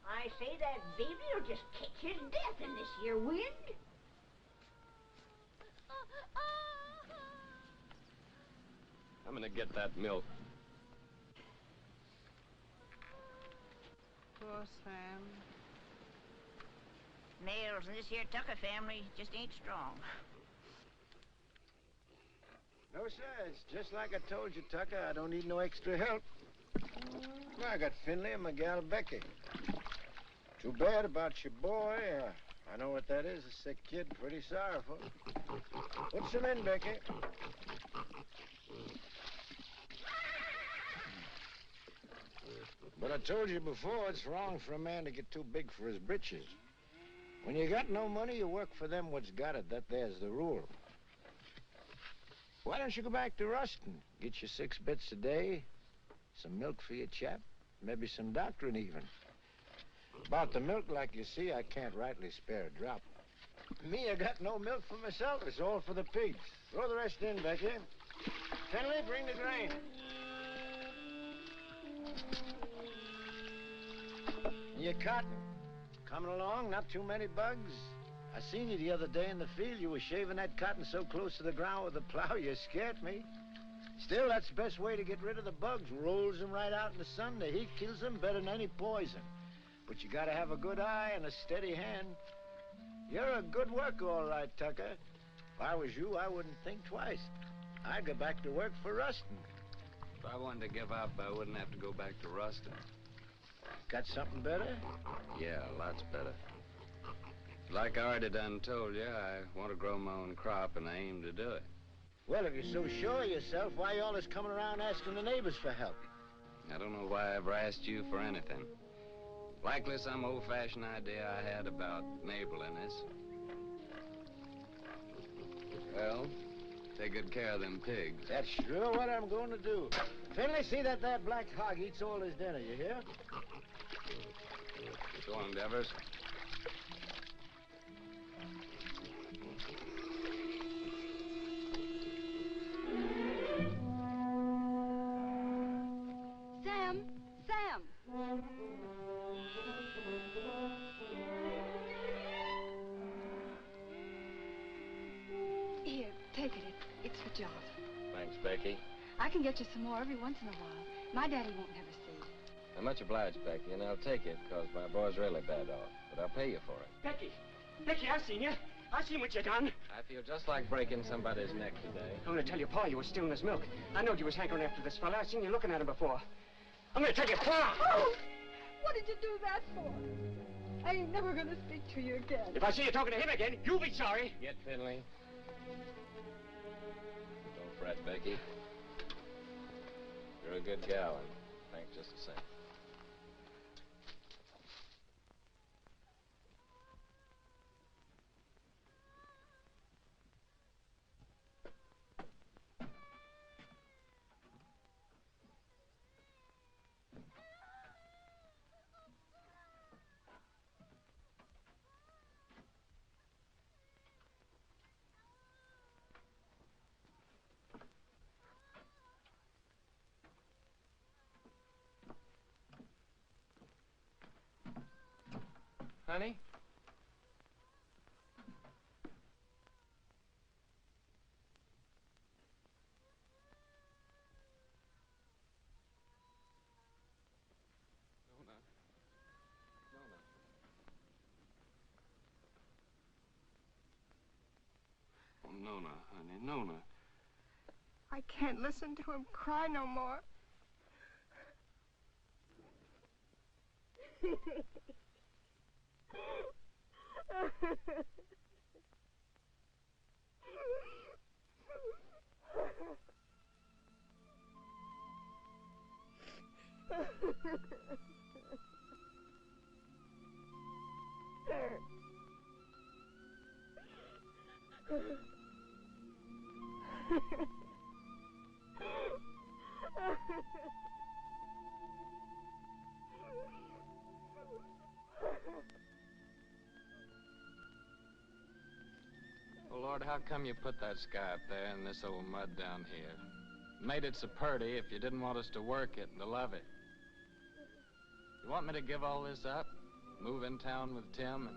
I say that baby'll just catch his death in this here wind. I'm gonna get that milk. Poor Sam. Nails in this here Tucker family just ain't strong. No, sir. It's just like I told you, Tucker. I don't need no extra help. I got Finley and my gal Becky. Too bad about your boy. I know what that is, a sick kid. Pretty sorrowful. Put some in, Becky. But I told you before, it's wrong for a man to get too big for his britches. When you got no money, you work for them what's got it. That there's the rule. Why don't you go back to Ruston? Get you 6 bits a day, some milk for your chap, maybe some doctrine even. About the milk, like you see, I can't rightly spare a drop. Me, I got no milk for myself. It's all for the pigs. Throw the rest in, Becky. Finley, bring the grain. Your cotton. Coming along, not too many bugs. I seen you the other day in the field. You were shaving that cotton so close to the ground with the plow, you scared me. Still, that's the best way to get rid of the bugs. Rolls them right out in the sun. The heat kills them better than any poison. But you gotta have a good eye and a steady hand. You're a good worker, all right, Tucker. If I was you, I wouldn't think twice. I'd go back to work for Ruston. If I wanted to give up, I wouldn't have to go back to Ruston. Got something better? Yeah, lots better. Like I already done told you, I want to grow my own crop, and I aim to do it. Well, if you're so sure of yourself, why you always coming around asking the neighbors for help? I don't know why I ever asked you for anything. Likely some old-fashioned idea I had about neighborliness. Well, take good care of them pigs. That's sure what I'm going to do. Finley, see that black hog eats all his dinner, you hear? So long, Devers. Sam! Sam! Here, take it. It's for John. Thanks, Becky. I can get you some more every once in a while. My daddy won't have a seed. I'm much obliged, Becky, and I'll take it, because my boy's really bad off. But I'll pay you for it. Becky! Becky, I seen you. I seen what you done. I feel just like breaking somebody's neck today. I'm gonna tell your pa you was stealing his milk. I knowed you was hankering after this fella. I seen you looking at him before. I'm gonna tell your pa! Oh! What did you do that for? I ain't never gonna speak to you again. If I see you talking to him again, you'll be sorry. Get Finley. Don't fret, Becky. You're a good gal, and thanks just the same. Honey? Nona. Nona. Oh, Nona, honey, Nona. I can't listen to him cry no more. Lord, how come you put that sky up there and this old mud down here? Made it so pretty if you didn't want us to work it and to love it. You want me to give all this up? Move in town with Tim and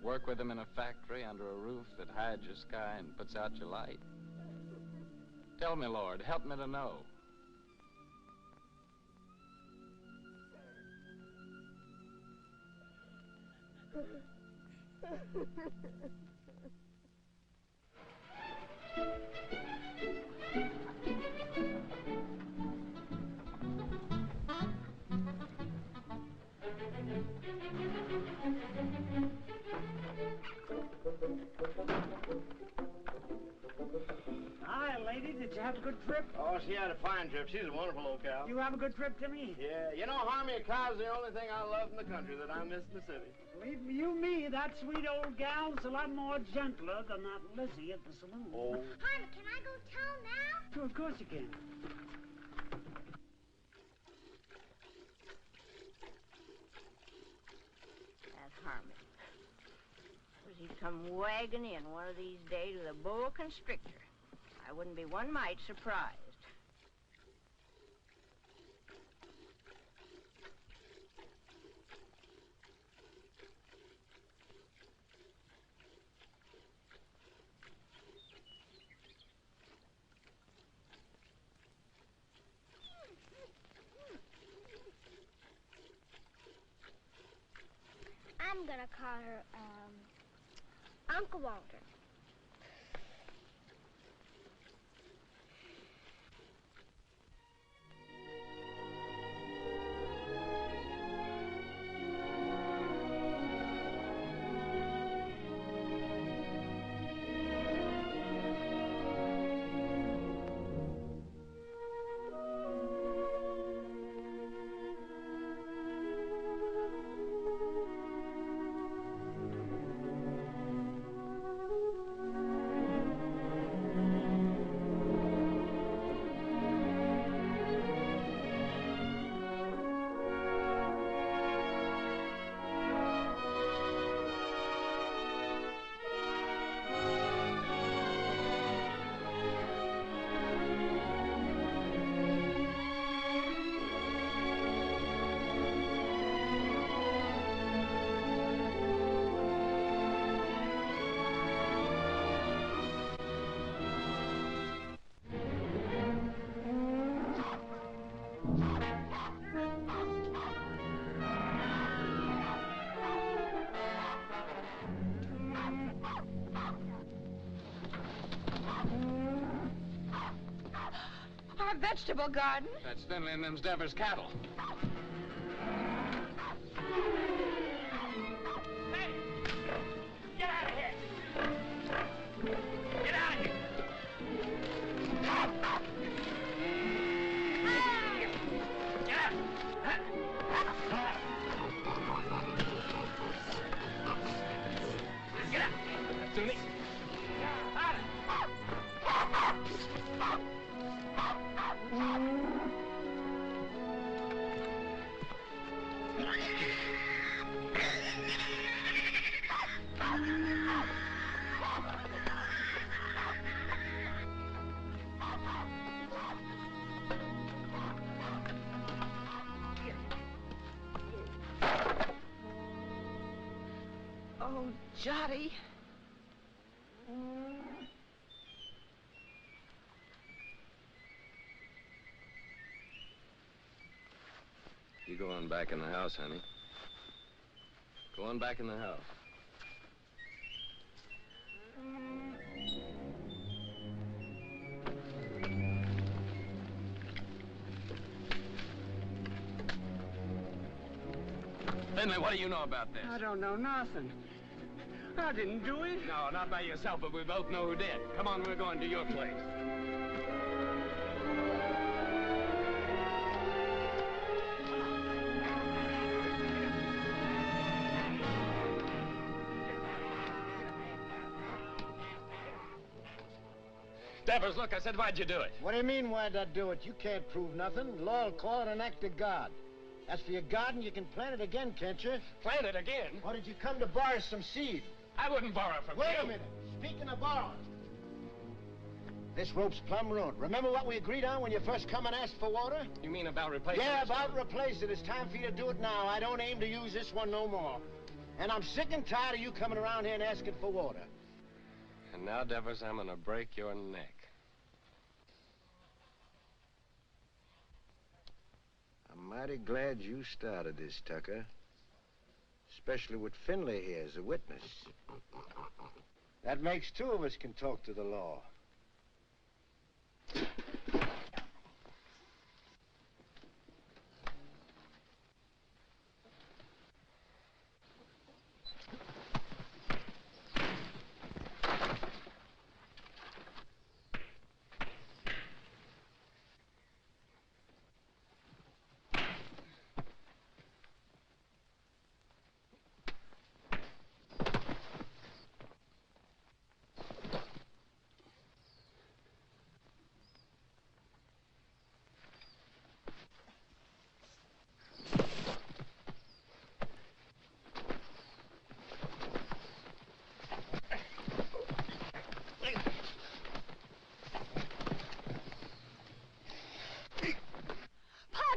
work with him in a factory under a roof that hides your sky and puts out your light? Tell me, Lord, help me to know. Hi, lady. Did you have a good trip? Oh, she had a fine trip. She's a wonderful old cow. You have a good trip, Timmy? Yeah, you know, Harmy, a cow's the only thing I love in the country that I miss in the city. Believe me, that sweet old gal's a lot more gentler than that Lizzie at the saloon. Oh. Harmy, can I go tell now? Sure, of course you can. That Harmy. Suppose he'd come wagging in one of these days with a boa constrictor. I wouldn't be one mite surprised. I'm gonna call her, Uncle Walter. Our vegetable garden? That's thinly in them Devers cattle. Hey! Get out of here! Get out of here! Get out! Get out! Sunni! Oh, Jotty. You go on back in the house, honey. Go on back in the house. Finley, what do you know about this? I don't know nothing. I didn't do it. No, not by yourself, but we both know who did. Come on, we're going to your place. Devers, look, I said, why'd you do it? What do you mean, why'd I do it? You can't prove nothing. Law'll call it an act of God. As for your garden, you can plant it again, can't you? Plant it again? Or did you come to borrow some seed? I wouldn't borrow from you. Wait a minute. Speaking of borrowing, This rope's plumb ruined. Remember what we agreed on when you first come and asked for water? You mean about replacing Yeah, this about one? replace it. It's time for you to do it now. I don't aim to use this one no more. And I'm sick and tired of you coming around here and asking for water. And now, Devers, I'm gonna break your neck. I'm mighty glad you started this, Tucker. Especially with Finley here as a witness. That makes two of us can talk to the law.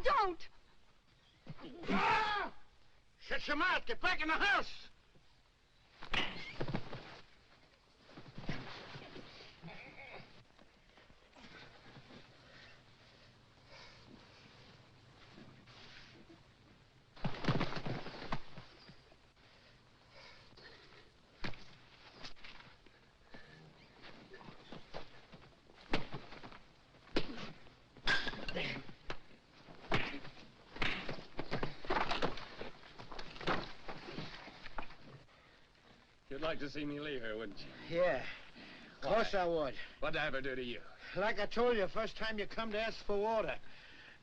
Don't! Ah! Shut your mouth. Get back in the house. You'd like to see me leave her, wouldn't you? Yeah. Of course I would. What'd I ever do to you? Like I told you, first time you come to ask for water.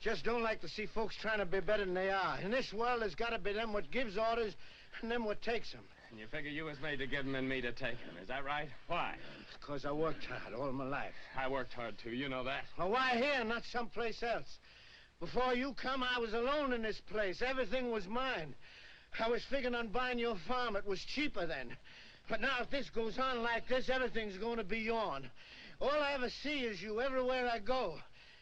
Just don't like to see folks trying to be better than they are. In this world, there's got to be them what gives orders and them what takes them. And you figure you was made to give them and me to take them. Is that right? Why? Because I worked hard all my life. I worked hard, too. You know that. Well, why here, not someplace else? Before you come, I was alone in this place. Everything was mine. I was figuring on buying your farm. It was cheaper then. But now, if this goes on like this, everything's going to be yourn. All I ever see is you everywhere I go.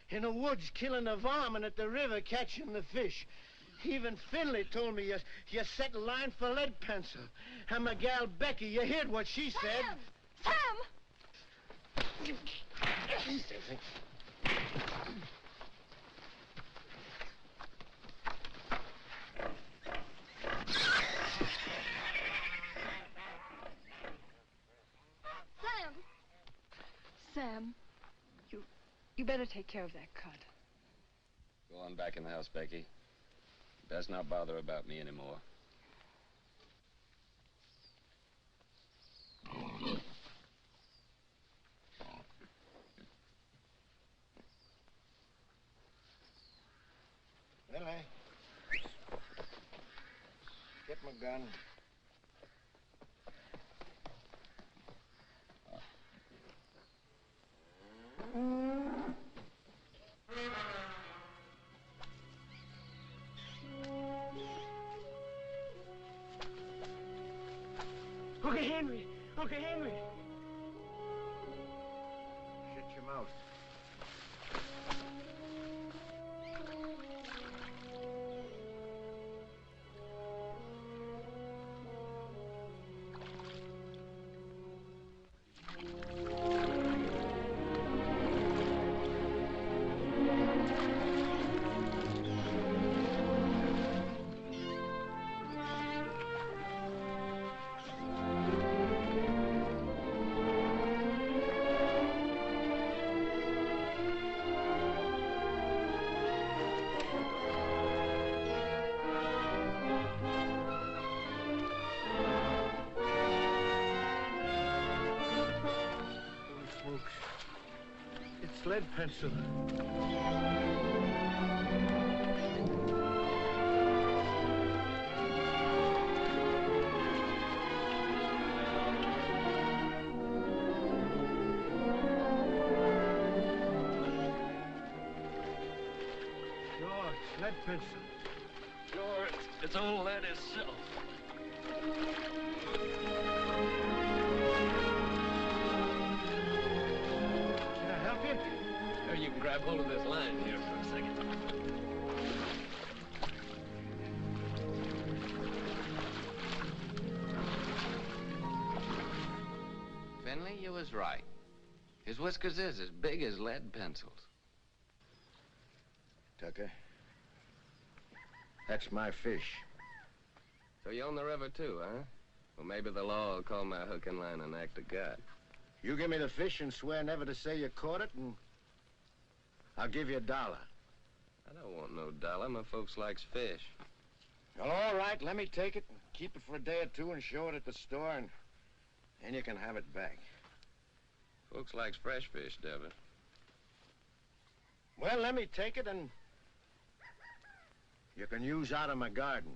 In the woods, killing the varmint, at the river, catching the fish. Even Finley told me you set a line for lead pencil. And my gal Becky, you heard what she said. Sam! Sam, you better take care of that cut. Go on back in the house, Becky. Best not bother about me anymore. Finley. Get my gun. Uncle Henry! Uncle Henry! Shut your mouth. It's lead pencil. Sure, it's lead pencil. Sure, it's old lead itself. Yeah, grab hold of this line here for a second. Finley, you was right. His whiskers is as big as lead pencils. Tucker, that's my fish. So you own the river too, huh? Well, maybe the law will call my hook and line an act of God. You give me the fish and swear never to say you caught it, and I'll give you $1. I don't want no dollar. My folks likes fish. Well, all right, let me take it and keep it for a day or two and show it at the store, and then you can have it back. Folks likes fresh fish, Devin. Well, let me take it, and you can use out of my garden.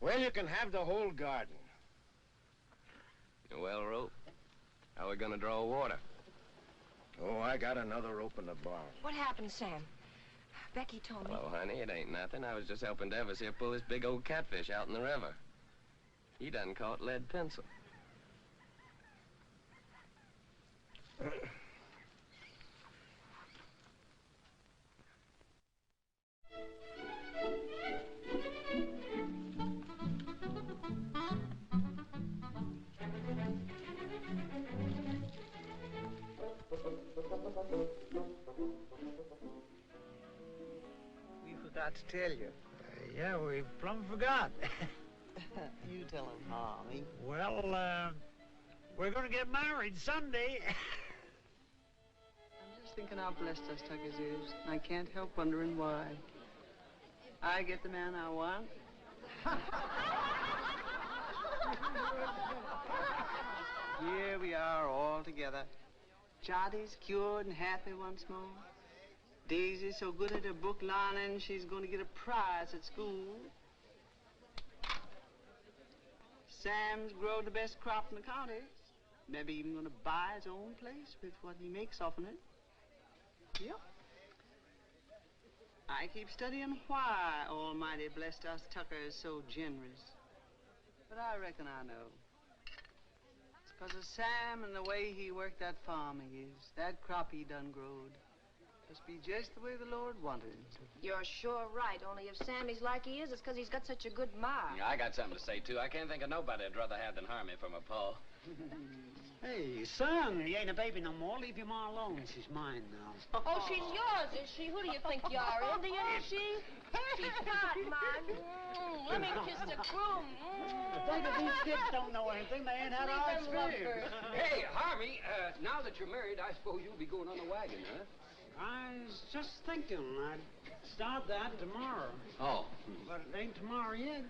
Well, you can have the whole garden. Well, Rope, how are we gonna draw water? Oh, I got another rope in the barn. What happened, Sam? Becky told me. Hello, honey, it ain't nothing. I was just helping Davis here pull this big old catfish out in the river. He done caught lead pencil. We forgot to tell you. Yeah, we plumb forgot. You tell him, Harmy. Well, we're gonna get married Sunday. I'm just thinking how blessed us Tuckers is. I can't help wondering why. I get the man I want. Here we are all together. Jotty's cured and happy once more. Daisy's so good at her book learning, she's going to get a prize at school. Sam's grown the best crop in the county. Maybe even going to buy his own place with what he makes off of it. Yep. I keep studying why Almighty blessed us Tuckers so generous. But I reckon I know. It's because of Sam and the way he worked that farm of his. That crop he done growed. Must be just the way the Lord wanted him. You're sure right, only if Sammy's like he is, it's because he's got such a good ma. Yeah, I got something to say, too. I can't think of nobody I'd rather have than Harmy for my pa. Hey, son, you ain't a baby no more. Leave your ma alone. She's mine now. Oh, she's yours, is she? Who do you think you are, Indian, is she? She's not mine. Let me kiss the groom. Baby, these kids don't know anything. They ain't had our experience. Hey, Harmy, now that you're married, I suppose you'll be going on the wagon, huh? I was just thinking I'd start that tomorrow. Oh. But it ain't tomorrow yet.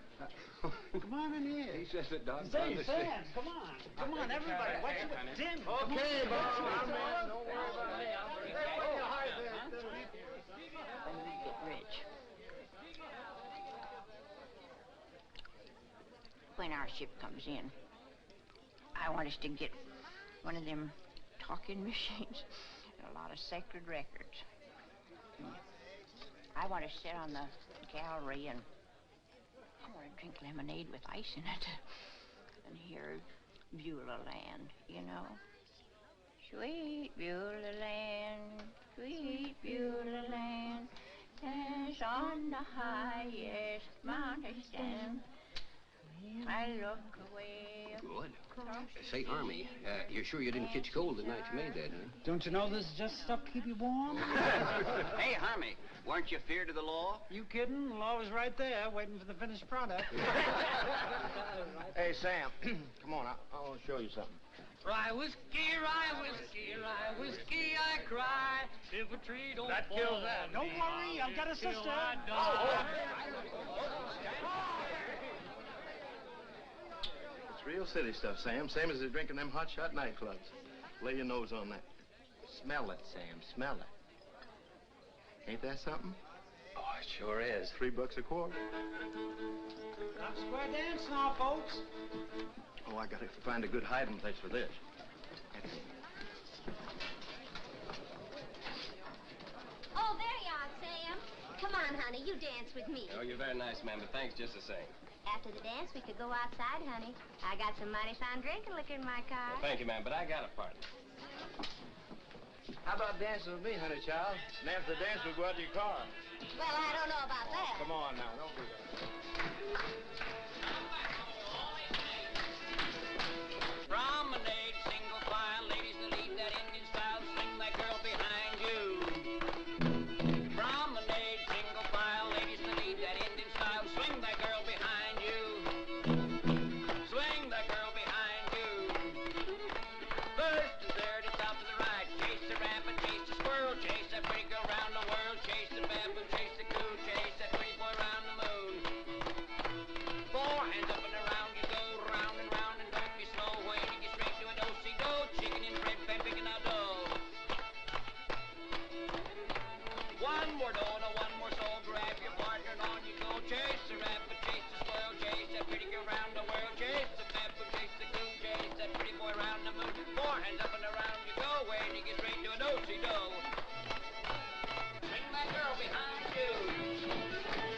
Come on in here. He says that Don Say, Sam, come on. Come on, everybody. What's it with Tim? Okay, Bob, I'm in. Don't worry about me. When we get rich. When our ship comes in, I want us to get one of them talking machines. A lot of sacred records. I want to sit on the gallery and I want to drink lemonade with ice in it and hear Beulah Land, you know. Sweet Beulah Land, sweet Beulah Land, as on the highest mountain stand. I look away. Good. Say, Harmy, you're sure you didn't catch cold the night you made that, huh? Don't you know this is just stuff to keep you warm? Hey, Harmy, weren't you feared of the law? You kidding? The law was right there, waiting for the finished product. Hey, Sam, come on. I want to show you something. Rye whiskey, I cry. If a tree don't That fall kills that. on Don't me, worry, I've got a till sister. I die. It's real city stuff, Sam. Same as they're drinking them hotshot nightclubs. Lay your nose on that. Smell it, Sam. Smell it. Ain't that something? Oh, it sure is. $3 a quart. Got square dance now, folks. Oh, I gotta find a good hiding place for this. Oh, there you are, Sam. Come on, honey, you dance with me. Oh, you're very nice, ma'am, but thanks just the same. After the dance, we could go outside, honey. I got some mighty fine drinking liquor in my car. Well, thank you, ma'am, but I got a partner. How about dancing with me, honey child? And after the dance, we'll go out to your car. Well, I don't know about that. Come on now, don't do that. Promenade, single file, ladies in the lead, that Indian style, swing that girl behind you. Promenade, single file, ladies in the lead, that Indian style, swing that girl behind you. Swing that girl behind you. First and third and top to the right, chase the rabbit, chase the squirrel, chase that pretty girl round the world, chase the baboon, chase the coon, chase that pretty boy round the moon. Four hands up and around you go, round and round, and don't be slow, when you get straight to a do-si-do, chicken and bread, pan, picking out dough. One more dough, no one more soul, grab your partner and on you go, chase the rabbit, chase the squirrel, chase that pretty girl round the world, chase the baboon, chase the coon, chase that pretty boy round the moon. Four hands up and around you go, when you get straight to a do-si-do. Swing that girl behind you.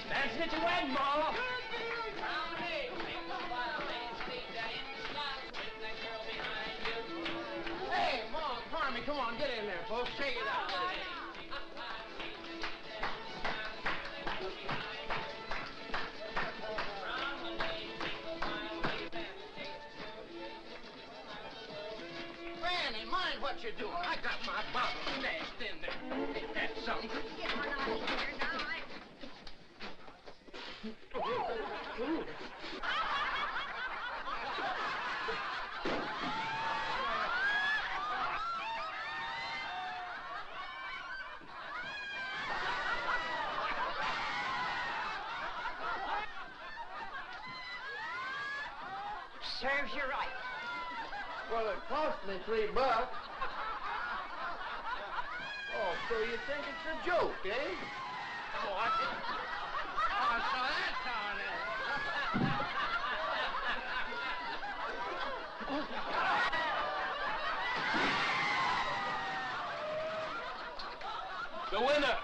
Dancing at your wedding, ball. Promenade, single file, ladies in the lead, that Indian style, swing that girl behind you. Hey, Mom, Harmony, come on, get in there, folks. Shake it out. Granny, mind what you're doing. I got my bottle stashed in there. Ain't that something? Get on out of here now. Serves you right. Well, it cost me $3. Oh, so you think it's a joke, eh? Oh, so that's how it is. The winner!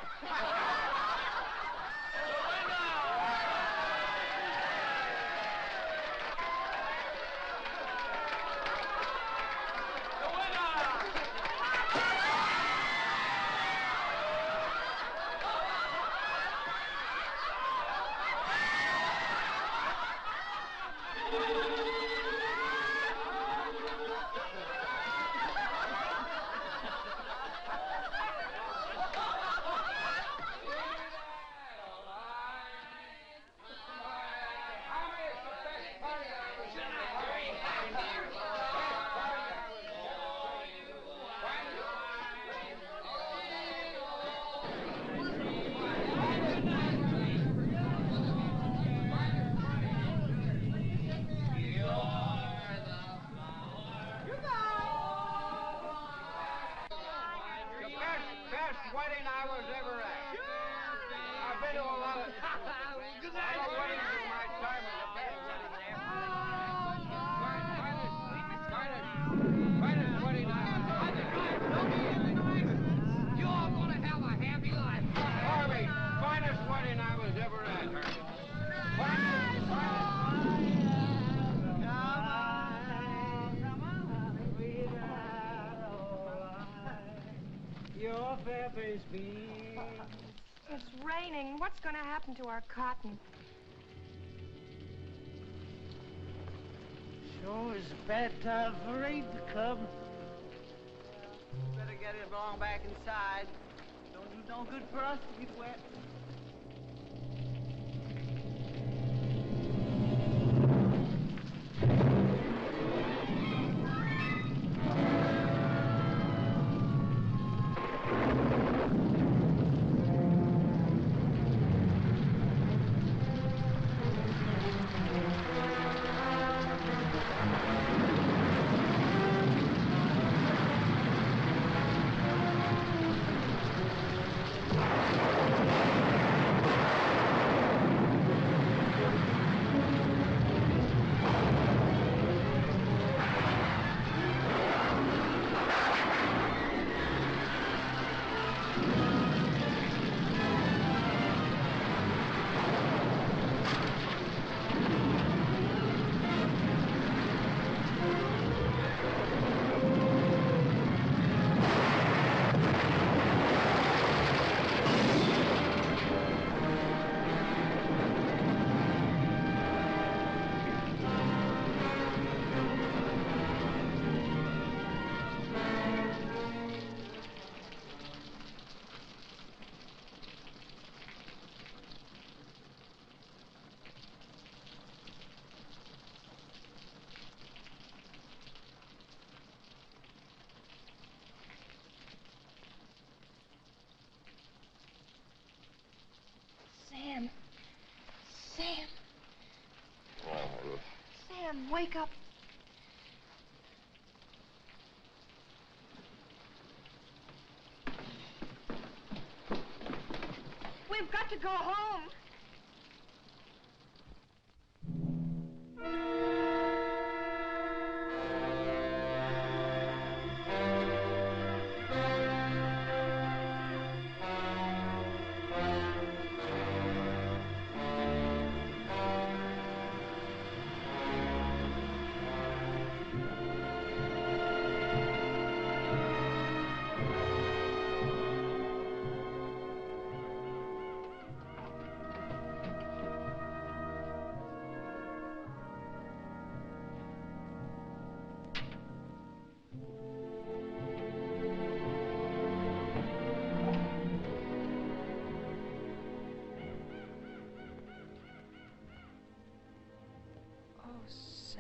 Best wedding I was ever at. I've been to a lot of weddings in my time. It's the best wedding ever. Finest wedding I was ever at. You're gonna have a happy life. Harvey, finest wedding I was ever at, Harvey. Your fair face beams. It's raining. What's going to happen to our cotton? Sure is a bad time for rain to come. Better get it along back inside. Don't do no good for us to get wet. wake up. We've got to go home. Oh, Sam.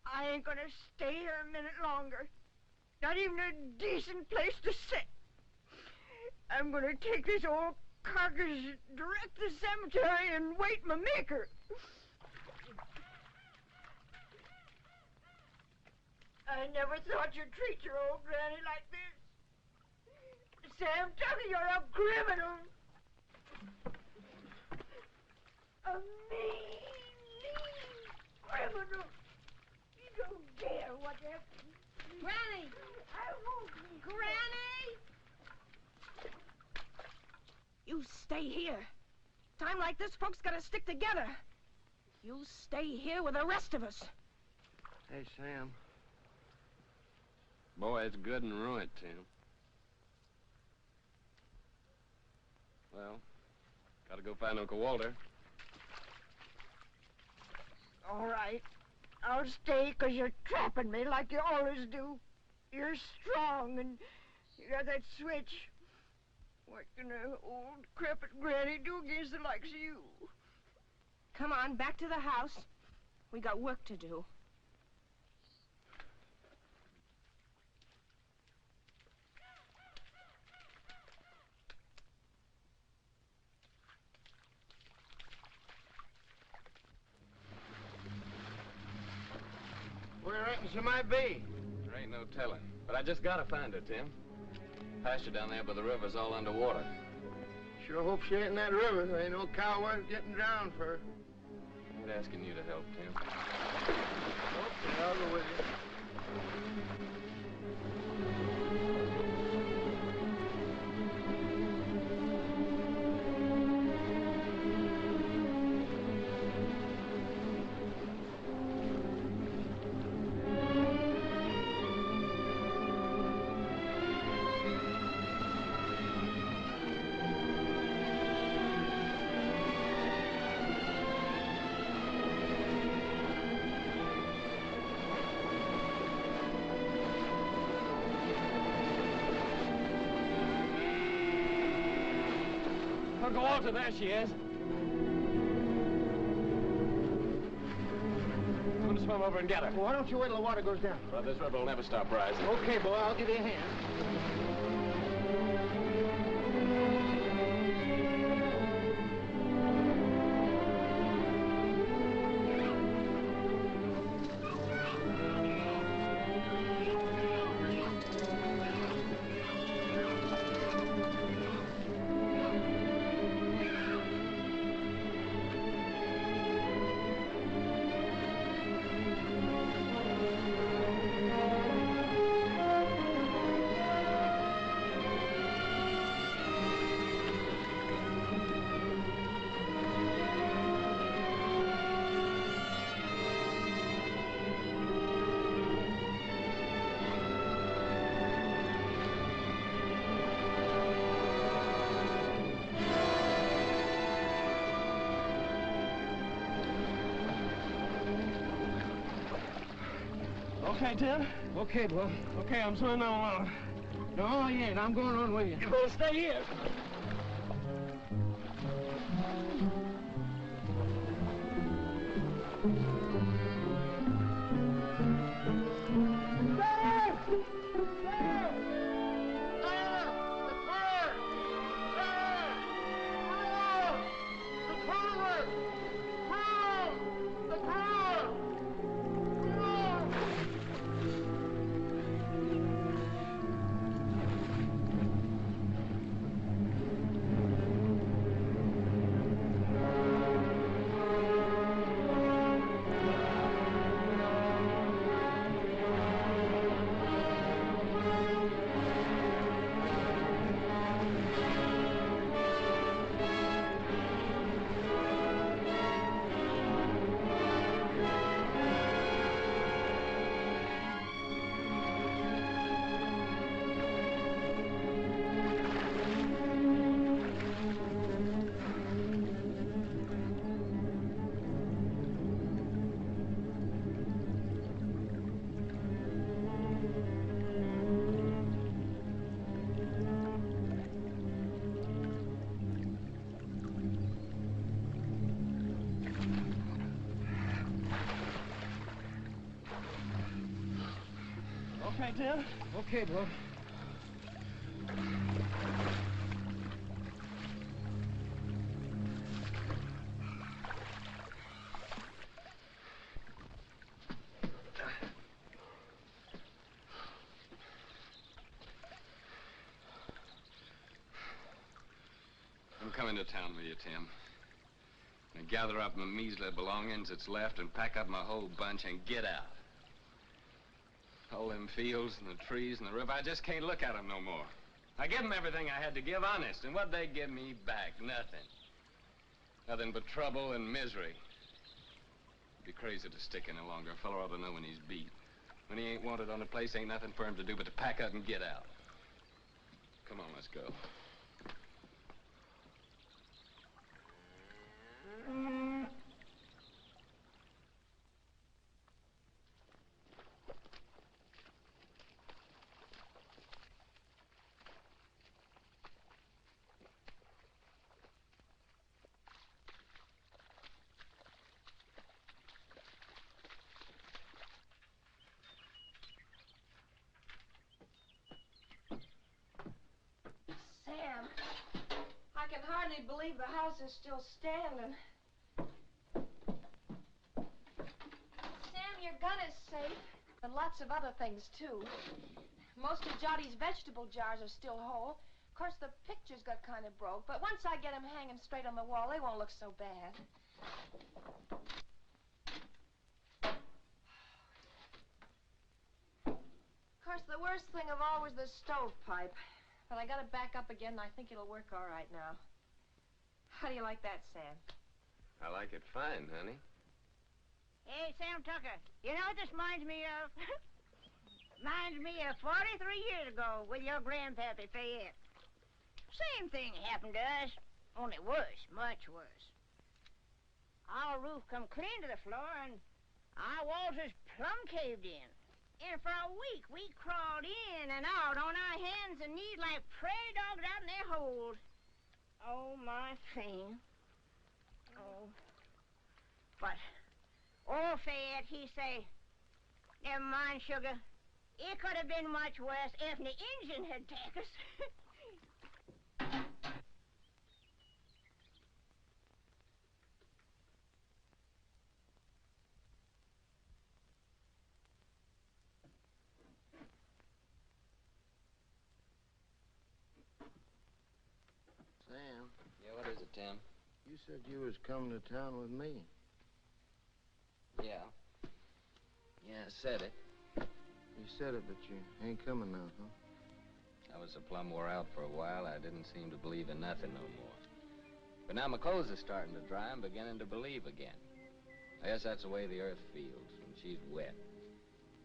I ain't gonna stay here a minute longer. Not even a decent place to sit. I'm gonna take this old carcass direct to the cemetery and wait my maker. I never thought you'd treat your old granny like this. Sam Tucker, you're a criminal. A mean criminal. You don't dare whatever. Granny! I won't. Granny! You stay here. Time like this, folks gotta stick together. You stay here with the rest of us. Hey, Sam. Boy, it's good and ruined, Tim. Well, gotta go find Uncle Walter. All right. I'll stay 'cause you're trapping me like you always do. You're strong and you got that switch. What can an old crepit granny do against the likes of you? Come on, back to the house. We got work to do. Where I reckon she might be? There ain't no telling. But I just gotta find her, Tim. Pasture down there by the river's all underwater. Sure hope she ain't in that river. There ain't no cow worth getting drowned for her. I ain't asking you to help, Tim. Okay, I'll go with you. Uncle Walter, there she is. I'm going to swim over and get her. Well, why don't you wait till the water goes down? Well, this river will never stop rising. Okay, boy, I'll give you a hand. Okay, Tim. Okay, boy. Okay, I'm swimming along. No, you ain't. I'm going on with you. You're gonna stay here. Okay, Tim. Okay, boy. I'm coming to town with you, Tim. And gather up my measly belongings that's left and pack up my whole bunch and get out. All them fields and the trees and the river, I just can't look at them no more. I give them everything I had to give, honest, and what'd they give me back? Nothing. Nothing but trouble and misery. It'd be crazy to stick any longer. A fellow ought to know when he's beat. When he ain't wanted on the place, ain't nothing for him to do but to pack up and get out. Come on, let's go. Sam, I can hardly believe the house is still standing. Sam, your gun is safe, and lots of other things, too. Most of Jotty's vegetable jars are still whole. Of course, the pictures got kind of broke, but once I get them hanging straight on the wall, they won't look so bad. Of course, the worst thing of all was the stovepipe. But I got it back up again, and I think it'll work all right now. How do you like that, Sam? I like it fine, honey. Hey, Sam Tucker, you know what this reminds me of? Reminds me of 43 years ago with your grandpappy Fayette. Same thing happened to us, only worse, much worse. Our roof come clean to the floor, and our walls is plumb caved in. And for a week, we crawled in and out on our hands and knees like prairie dogs out in their holes. Oh, my thing. Oh. But old Fayette, he say, never mind, sugar. It could have been much worse if the engine had taken us. Sam. Yeah, what is it, Tim? You said you was coming to town with me. Yeah. Yeah, I said it. You said it, but you ain't coming now, huh? I was so plumb wore out for a while, I didn't seem to believe in nothing no more. But now my clothes are starting to dry, I'm beginning to believe again. I guess that's the way the earth feels when she's wet.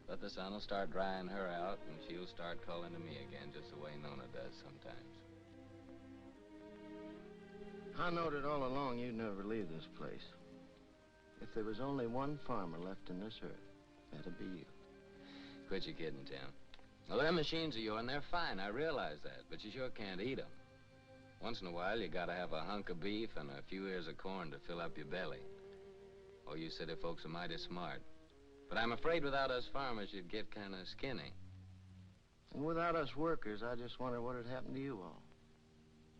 But the sun will start drying her out, and she'll start calling to me again, just the way Nona does sometimes. I knowed it all along you'd never leave this place. If there was only one farmer left in this earth, that'd be you. quit your kidding, Tim. Well, them machines of yours, they're fine, I realize that, but you sure can't eat them. Once in a while, you gotta have a hunk of beef and a few ears of corn to fill up your belly. Oh, you city folks are mighty smart. But I'm afraid without us farmers, you'd get kind of skinny. And without us workers, I just wonder what had happened to you all.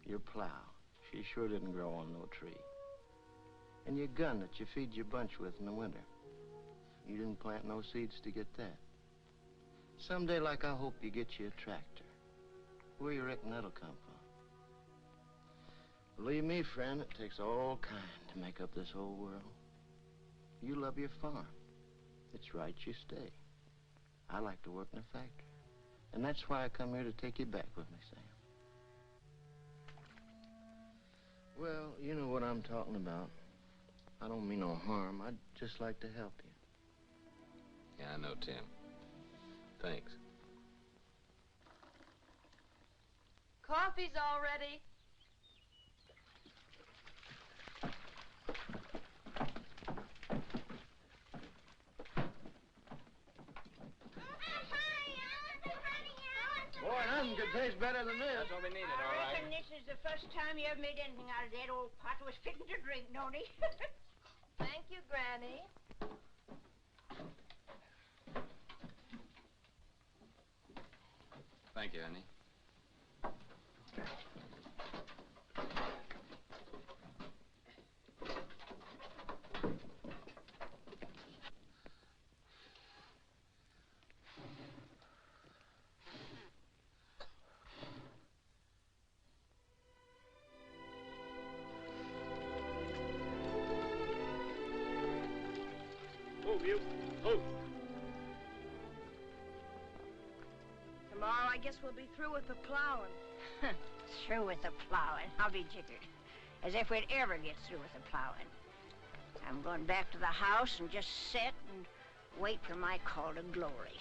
Your plow, she sure didn't grow on no tree. And your gun that you feed your bunch with in the winter. You didn't plant no seeds to get that. Someday, like, I hope you get you a tractor. Where you reckon that'll come from? Believe me, friend, it takes all kind to make up this whole world. You love your farm. It's right you stay. I like to work in a factory. And that's why I come here to take you back with me, Sam. Well, you know what I'm talking about. I don't mean no harm. I'd just like to help you. Yeah, I know, Tim. Thanks. Coffee's all ready. Boy, nothing could taste better than this. That's what we needed, I all right. reckon this is the first time you ever made anything out of that old pot was fitting to drink, don't he? Thank you, Granny. Thank you, honey. Move, you. Move. Tomorrow, I guess we'll be through with the plowing. Through with the plowing. I'll be jiggered. As if we'd ever get through with the plowing. I'm going back to the house and just sit and wait for my call to glory.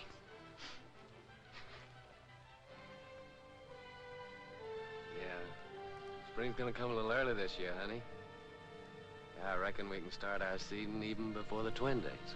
Yeah. Spring's gonna come a little early this year, honey. Yeah, I reckon we can start our seeding even before the twin days.